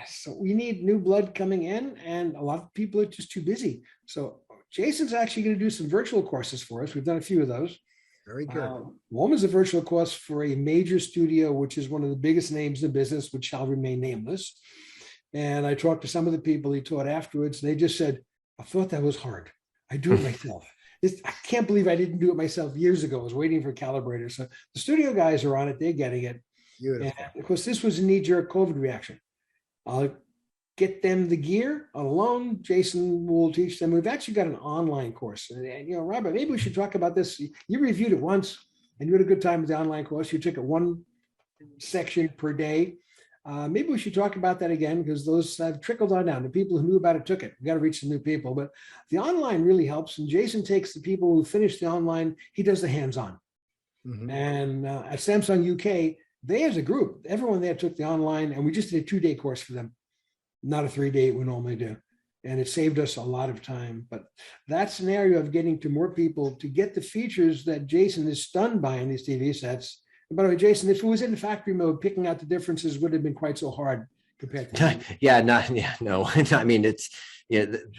So we need new blood coming in, and a lot of people are just too busy. So Jason's actually going to do some virtual courses for us. We've done a few of those. Very good. One was a virtual course for a major studio, which is one of the biggest names in business, which shall remain nameless. And I talked to some of the people he taught afterwards, and they just said, I thought that was hard. I do it myself. I can't believe I didn't do it myself years ago. I was waiting for calibrators. So the studio guys are on it. They're getting it. Beautiful. And of course, this was a knee-jerk COVID reaction. I'll get them the gear on a loan. Jason will teach them. We've actually got an online course. And Robert, maybe we should talk about this. You reviewed it once, and you had a good time with the online course. You took it one section per day. Maybe we should talk about that again, because those have trickled on down. The people who knew about it took it. We got to reach some new people. But the online really helps. And Jason takes the people who finish the online. He does the hands-on. Mm-hmm. And at Samsung UK, they as a group, everyone there took the online, and we just did a 2-day course for them, not a 3-day we normally do. And it saved us a lot of time. But that scenario of getting to more people to get the features that Jason is stunned by in these TV sets. And by the way, Jason, if it was in the factory mode, picking out the differences would have been quite so hard compared to no. I mean,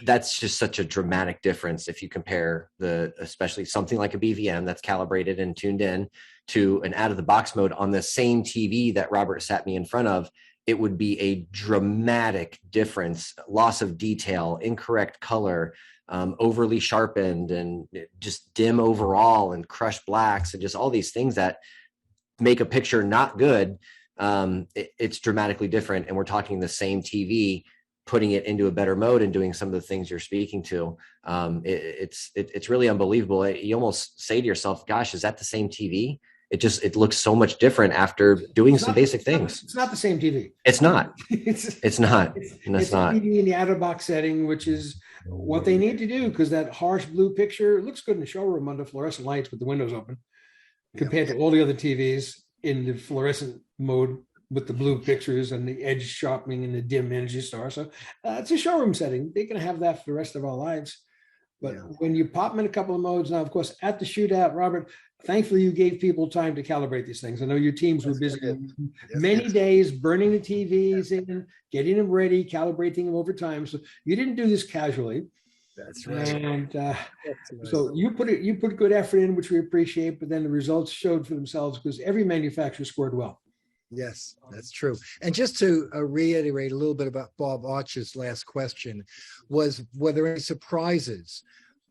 that's just such a dramatic difference if you compare especially something like a BVM that's calibrated and tuned in to an out of the box mode on the same TV that Robert sat me in front of. It would be a dramatic difference, loss of detail, incorrect color, overly sharpened, and just dim overall, and crushed blacks, and just all these things that make a picture not good. It's dramatically different. And we're talking the same TV, putting it into a better mode and doing some of the things you're speaking to. It's really unbelievable. You almost say to yourself, gosh, is that the same TV? It looks so much different after doing some basic things. It's not the same TV. It's not. It's not. It's not. TV in the out-of-box setting, which is what they need to do, because that harsh blue picture looks good in the showroom under fluorescent lights with the windows open. compared to all the other TVs in the fluorescent mode with the blue pictures and the edge sharpening and the dim energy star. So it's a showroom setting. They're going to have that for the rest of our lives. But when you pop them in a couple of modes, now, of course, at the shootout, Robert, thankfully you gave people time to calibrate these things. I know your teams were busy many days burning the TVs in, getting them ready, calibrating them over time. So you didn't do this casually. That's right. And so you put good effort in, which we appreciate, but then the results showed for themselves because every manufacturer scored well. Yes, that's true. And just to reiterate a little bit about Bob Archer's last question, were there any surprises?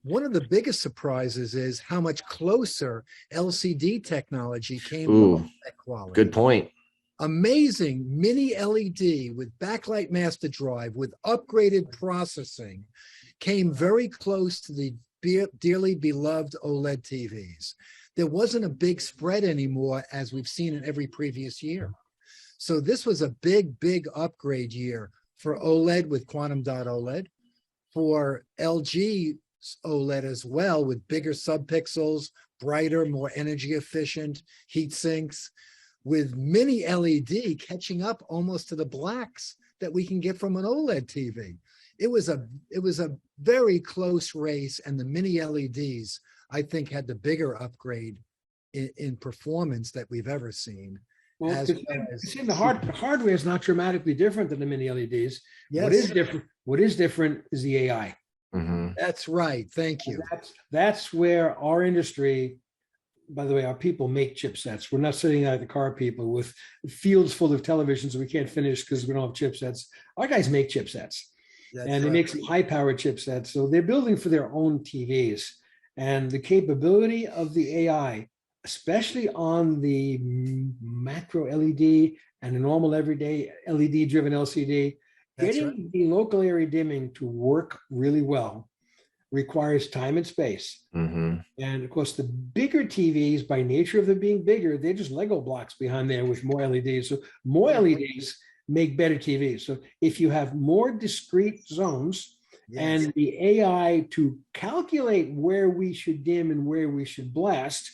One of the biggest surprises is how much closer LCD technology came with that quality. Good point. Amazing mini LED with backlight master drive with upgraded processing came very close to the dearly beloved OLED TVs. There wasn't a big spread anymore as we've seen in every previous year. So this was a big, big upgrade year for OLED with quantum dot OLED, for LG OLED as well with bigger subpixels, brighter, more energy efficient heat sinks, with mini LED catching up almost to the blacks that we can get from an OLED TV. It was a very close race, and the mini LEDs, I think, had the bigger upgrade in performance that we've ever seen. Well, the hardware is not dramatically different than the mini LEDs. Yes. What is different is the AI. Mm-hmm. That's right. Thank you. That's where our industry, by the way, our people make chipsets. We're not sitting at the car people with fields full of televisions we can't finish because we don't have chipsets. Our guys make chipsets. They make some high-powered chipsets. So they're building for their own TVs. And the capability of the AI, especially on the macro LED and the normal everyday LED-driven LCD, getting the local area dimming to work really well requires time and space. Mm-hmm. And of course, the bigger TVs, by nature of them being bigger, they're just Lego blocks behind there with more LEDs. So more LEDs make better TVs. So if you have more discrete zones and the AI to calculate where we should dim and where we should blast,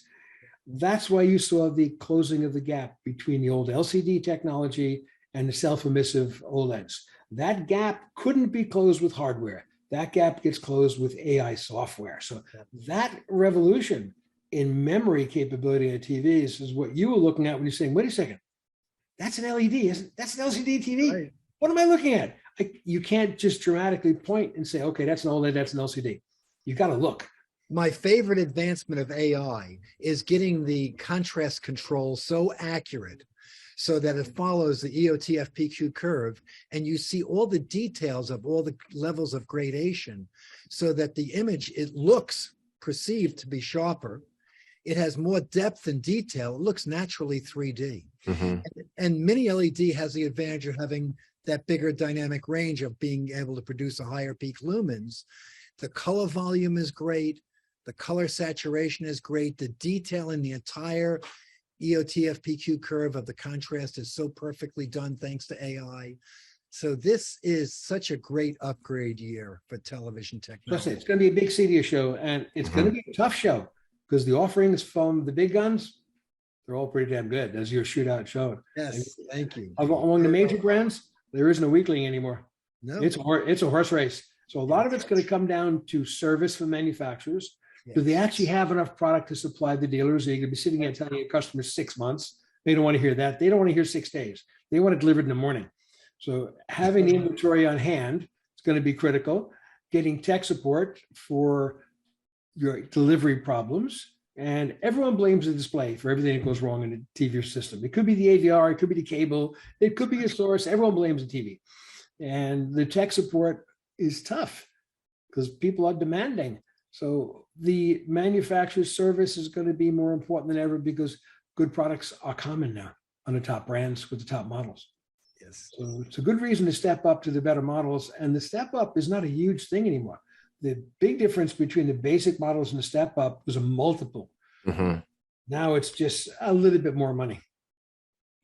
that's why you saw the closing of the gap between the old LCD technology and the self-emissive OLEDs. That gap couldn't be closed with hardware. That gap gets closed with AI software. So that revolution in memory capability of TVs is what you were looking at when you're saying, wait a second, that's an LED, that's an LCD TV. Right. What am I looking at? You can't just dramatically point and say, okay, that's an OLED, that's an LCD. You got to look. My favorite advancement of AI is getting the contrast control so accurate so that it follows the EOTF PQ curve, and you see all the details of all the levels of gradation so that the image, it looks perceived to be sharper. It has more depth and detail. It looks naturally 3D. Mm-hmm. And mini LED has the advantage of having that bigger dynamic range of being able to produce a higher peak lumens. The color volume is great. The color saturation is great. The detail in the entire EOTF PQ curve of the contrast is so perfectly done thanks to AI. So this is such a great upgrade year for television technology. It's going to be a big CEDIA show, and it's going to be a tough show because the offerings from the big guns, they're all pretty damn good, as your shootout showed. Yes, thank you. Among the major brands, there isn't a weakling anymore. No. It's a horse race. So a lot of it's going to come down to service from manufacturers. Yes. Do they actually have enough product to supply the dealers? Are you going to be sitting here telling your customers 6 months? They don't want to hear that. They don't want to hear 6 days. They want it delivered in the morning. So having the inventory on hand is going to be critical. Getting tech support for your delivery problems. And everyone blames the display for everything that goes wrong in the TV system. It could be the AVR, it could be the cable, it could be your source. Everyone blames the TV. And the tech support is tough because people are demanding. So the manufacturer's service is going to be more important than ever because good products are common now on the top brands with the top models. Yes. So it's a good reason to step up to the better models. And the step up is not a huge thing anymore. The big difference between the basic models and the step up was a multiple. Mm-hmm. Now it's just a little bit more money.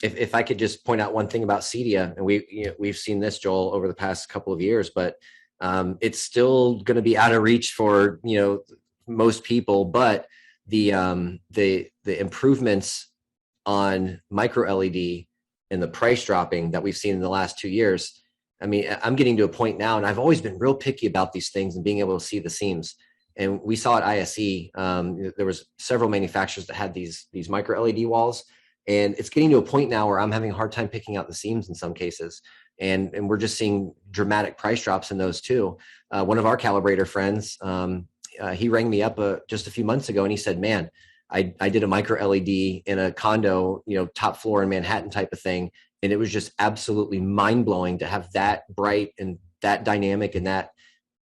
If I could just point out one thing about CEDIA, and we've seen this, Joel, over the past couple of years, but it's still going to be out of reach for most people. But the improvements on micro LED and the price dropping that we've seen in the last 2 years. I mean, I'm getting to a point now, and I've always been real picky about these things and being able to see the seams. And we saw at ISE, there was several manufacturers that had these micro LED walls, and it's getting to a point now where I'm having a hard time picking out the seams in some cases. And we're just seeing dramatic price drops in those too. One of our calibrator friends, he rang me up just a few months ago, and he said, man, I did a micro LED in a condo, top floor in Manhattan type of thing. And it was just absolutely mind blowing to have that bright and that dynamic and that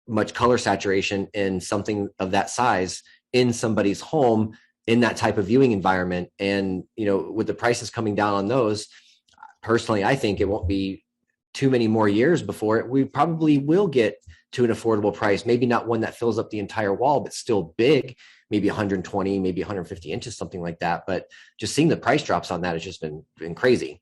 much color saturation in something of that size in somebody's home in that type of viewing environment. And, with the prices coming down on those, personally, I think it won't be too many more years before we probably will get to an affordable price. Maybe not one that fills up the entire wall, but still big, maybe 120, maybe 150 inches, something like that. But just seeing the price drops on that has just been crazy.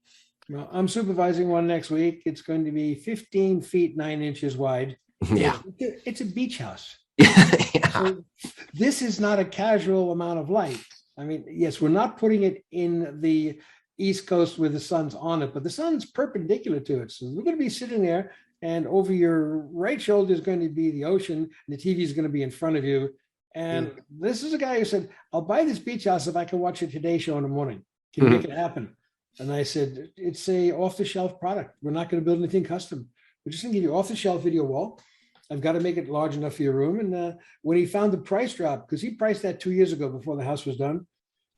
Well, I'm supervising one next week. It's going to be 15 feet, 9 inches wide. Yeah. It's a beach house. Yeah. So this is not a casual amount of light. I mean, yes, we're not putting it in the East Coast where the sun's on it, but the sun's perpendicular to it. So we're going to be sitting there, and over your right shoulder is going to be the ocean, and the TV is going to be in front of you. And this is a guy who said, I'll buy this beach house if I can watch a Today Show in the morning. Can you make it happen? And I said, it's a off-the-shelf product. We're not going to build anything custom. We're just going to give you off-the-shelf video wall. I've got to make it large enough for your room. And when he found the price drop, because he priced that 2 years ago before the house was done,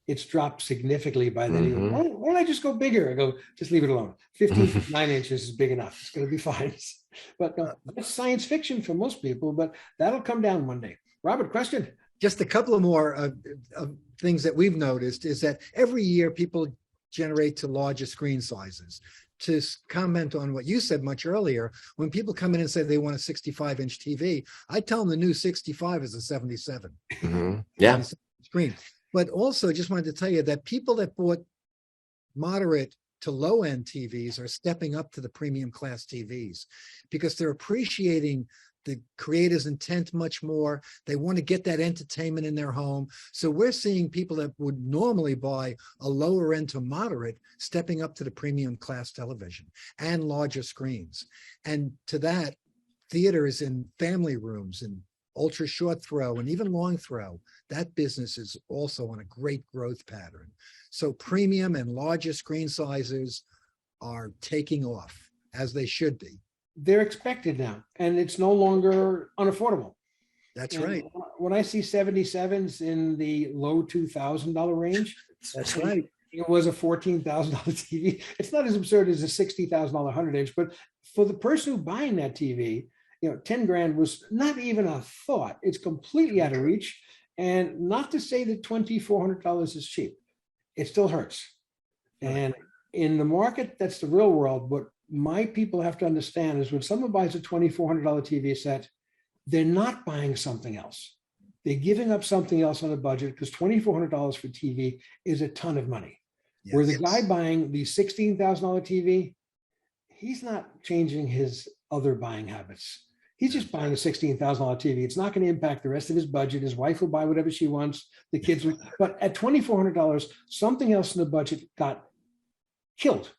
it's dropped significantly by then. He goes, why don't I just go bigger? I go, just leave it alone. 15, 9 inches is big enough. It's going to be fine. But that's science fiction for most people, but that'll come down one day. Robert, question? Just a couple of more things that we've noticed is that every year people generate to larger screen sizes. To comment on what you said much earlier, when people come in and say they want a 65-inch TV, I tell them the new 65 is a 77. Yeah. Screen. But also just wanted to tell you that people that bought moderate to low-end TVs are stepping up to the premium class TVs because they're appreciating the creator's intent much more. They want to get that entertainment in their home. So we're seeing people that would normally buy a lower end to moderate stepping up to the premium class television and larger screens. And to that, theaters and family rooms and ultra short throw and even long throw, that business is also on a great growth pattern. So premium and larger screen sizes are taking off, as they should be. They're expected now, and it's no longer unaffordable. That's And right. when I see 77s in the low $2,000 range, That's right. it was a $14,000 TV. It's not as absurd as a $60,000 100-inch, but for the person who buying that TV, 10 grand was not even a thought. It's completely out of reach. And not to say that $2,400 is cheap. It still hurts. And in the market, that's the real world. What my people have to understand is when someone buys a $2,400 TV set, they're not buying something else. They're giving up something else on a budget because $2,400 for TV is a ton of money. Yes. Where the guy buying the $16,000 TV, he's not changing his other buying habits. He's just buying a $16,000 TV. It's not going to impact the rest of his budget. His wife will buy whatever she wants. The kids will. But at $2,400, something else in the budget got killed.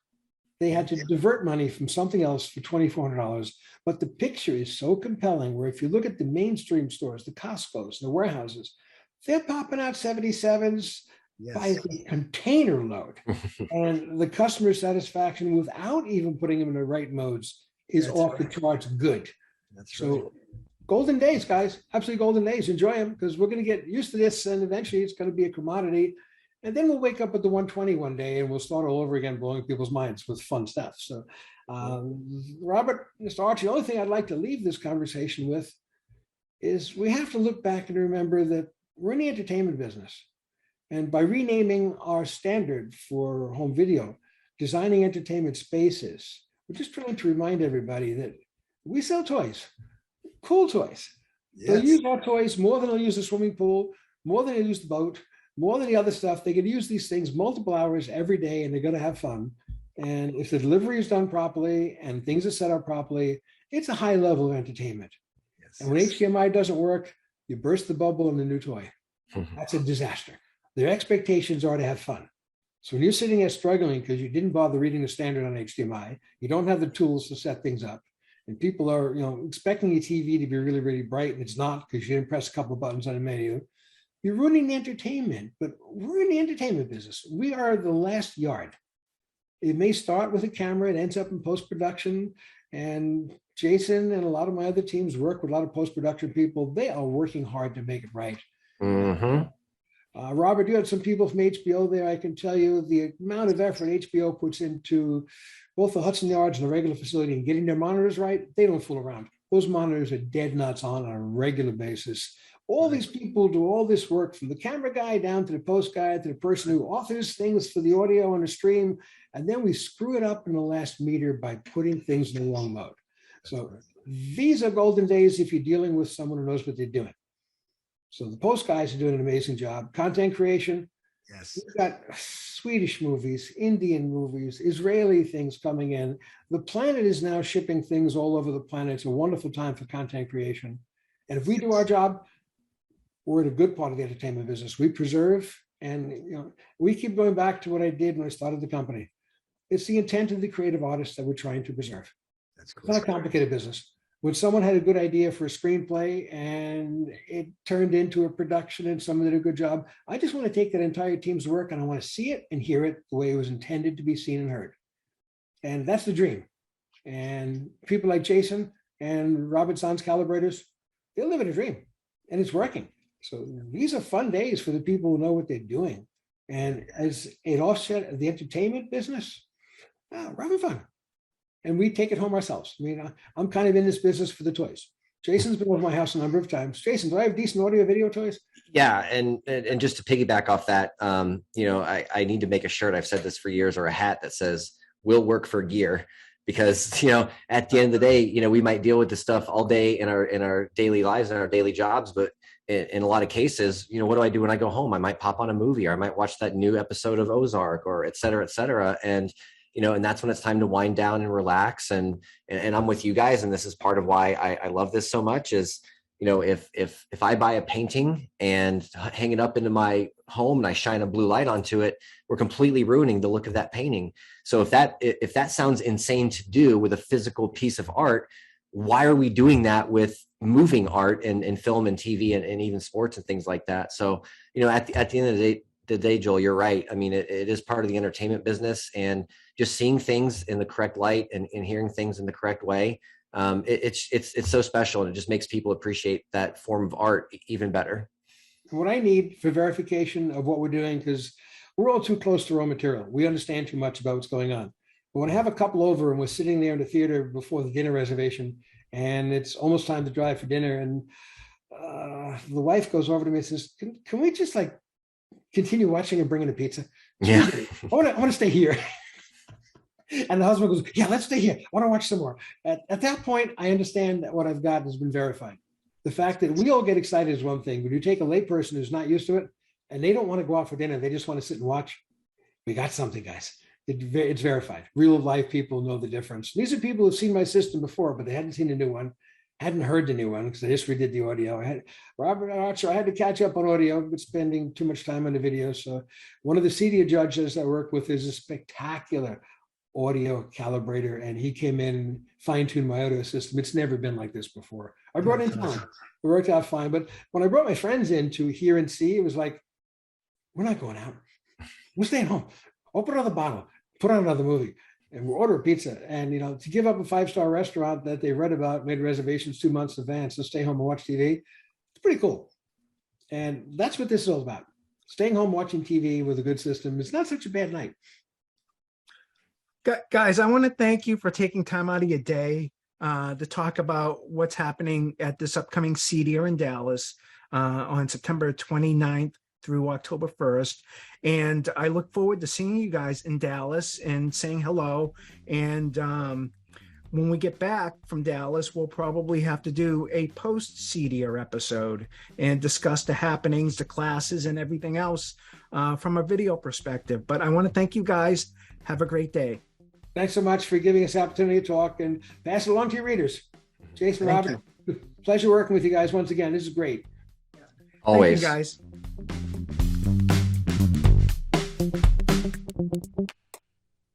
They had to divert money from something else for $2,400. But the picture is so compelling where if you look at the mainstream stores, the Costco's, the warehouses, they're popping out 77s by the container load. And the customer satisfaction without even putting them in the right modes is off the charts good. That's So right. golden days, guys, absolutely golden days. Enjoy them because we're going to get used to this and eventually it's going to be a commodity. And then we'll wake up at the 120 one day and we'll start all over again, blowing people's minds with fun stuff. So, Robert, Mr. Archie, the only thing I'd like to leave this conversation with is we have to look back and remember that we're in the entertainment business. And by renaming our standard for home video, designing entertainment spaces, we're just trying to remind everybody that we sell toys, cool toys. Yes. They'll use our toys more than they'll use the swimming pool, more than they'll use the boat, more than the other stuff. They can use these things multiple hours every day and they're going to have fun. And if the delivery is done properly and things are set up properly, it's a high level of entertainment. Yes. And when HDMI doesn't work, you burst the bubble in the new toy. that's a disaster. Their expectations are to have fun. So when you're sitting there struggling because you didn't bother reading the standard on HDMI, you don't have the tools to set things up, and people are, expecting your TV to be really, really bright, and it's not because you didn't press a couple of buttons on a menu, you're ruining the entertainment. But we're in the entertainment business. We are the last yard. It may start with a camera, it ends up in post-production, and Jason and a lot of my other teams work with a lot of post-production people. They are working hard to make it right. Robert, you had some people from HBO there. I can tell you the amount of effort HBO puts into both the Hudson Yards and the regular facility and getting their monitors right. They don't fool around. Those monitors are dead nuts on a regular basis. All these people do all this work, from the camera guy down to the post guy to the person who authors things for the audio on the stream. And then we screw it up in the last meter by putting things in the wrong mode. So these are golden days if you're dealing with someone who knows what they're doing. So the post guys are doing an amazing job. Content creation. Yes. We've got Swedish movies, Indian movies, Israeli things coming in. The planet is now shipping things all over the planet. It's a wonderful time for content creation. And if we do our job, we're at a good part of the entertainment business. We preserve, and we keep going back to what I did when I started the company. It's the intent of the creative artists that we're trying to preserve. That's cool. It's not a complicated business. When someone had a good idea for a screenplay and it turned into a production and someone did a good job, I just want to take that entire team's work and I want to see it and hear it the way it was intended to be seen and heard. And that's the dream. And people like Jason and Robert Zohn's calibrators, they live in a dream, and it's working. So these are fun days for the people who know what they're doing. And as an offset of the entertainment business, we're having fun. And we take it home ourselves. I mean, I'm kind of in this business for the toys. Jason's been over my house a number of times. Jason, do I have decent audio video toys? Yeah, and just to piggyback off that, I need to make a shirt. I've said this for years, or a hat that says "We'll work for gear," because at the end of the day, we might deal with this stuff all day in our daily lives and our daily jobs, but in a lot of cases, what do I do when I go home? I might pop on a movie, or I might watch that new episode of Ozark, or et cetera, et cetera. And and that's when it's time to wind down and relax. And I'm with you guys. And this is part of why I love this so much is, if I buy a painting and hang it up into my home and I shine a blue light onto it, we're completely ruining the look of that painting. So if that sounds insane to do with a physical piece of art, why are we doing that with moving art and film and TV and even sports and things like that? So, at the end of the day, Joel, you're right. I mean, it is part of the entertainment business, and just seeing things in the correct light and hearing things in the correct way. It's so special, and it just makes people appreciate that form of art even better. What I need for verification of what we're doing, because we're all too close to raw material. We understand too much about what's going on. But when I have a couple over and we're sitting there in the theater before the dinner reservation, and it's almost time to drive for dinner, and the wife goes over to me and says, can we just continue watching and bring in a pizza? Yeah. I want to stay here. And the husband goes, yeah, let's stay here. I want to watch some more. At that point, I understand that what I've got has been verified. The fact that we all get excited is one thing, but you take a layperson who's not used to it and they don't want to go out for dinner. They just want to sit and watch. We got something, guys. It's verified. Real life people know the difference. These are people who've seen my system before, but they hadn't seen the new one, hadn't heard the new one because I just redid the audio. I had to catch up on audio, but spending too much time on the video. So one of the CEDIA judges I work with is a spectacular audio calibrator, and he came in and fine-tuned my audio system. It's never been like this before. I brought in time. It worked out fine. But when I brought my friends in to hear and see, it was like, we're not going out. We're staying home. Open another bottle, put on another movie, and we'll order a pizza. And, to give up a 5-star restaurant that they read about, made reservations 2 months in advance, and stay home and watch TV, it's pretty cool. And that's what this is all about. Staying home, watching TV with a good system. It's not such a bad night. Guys, I want to thank you for taking time out of your day to talk about what's happening at this upcoming CEDIA in Dallas on September 29th through October 1st. And I look forward to seeing you guys in Dallas and saying hello. And when we get back from Dallas, we'll probably have to do a post-CEDIA episode and discuss the happenings, the classes, and everything else from a video perspective. But I want to thank you guys. Have a great day. Thanks so much for giving us the opportunity to talk, and pass it along to your readers. Jason, Robert, pleasure working with you guys once again. This is great. Always. Thank you, guys.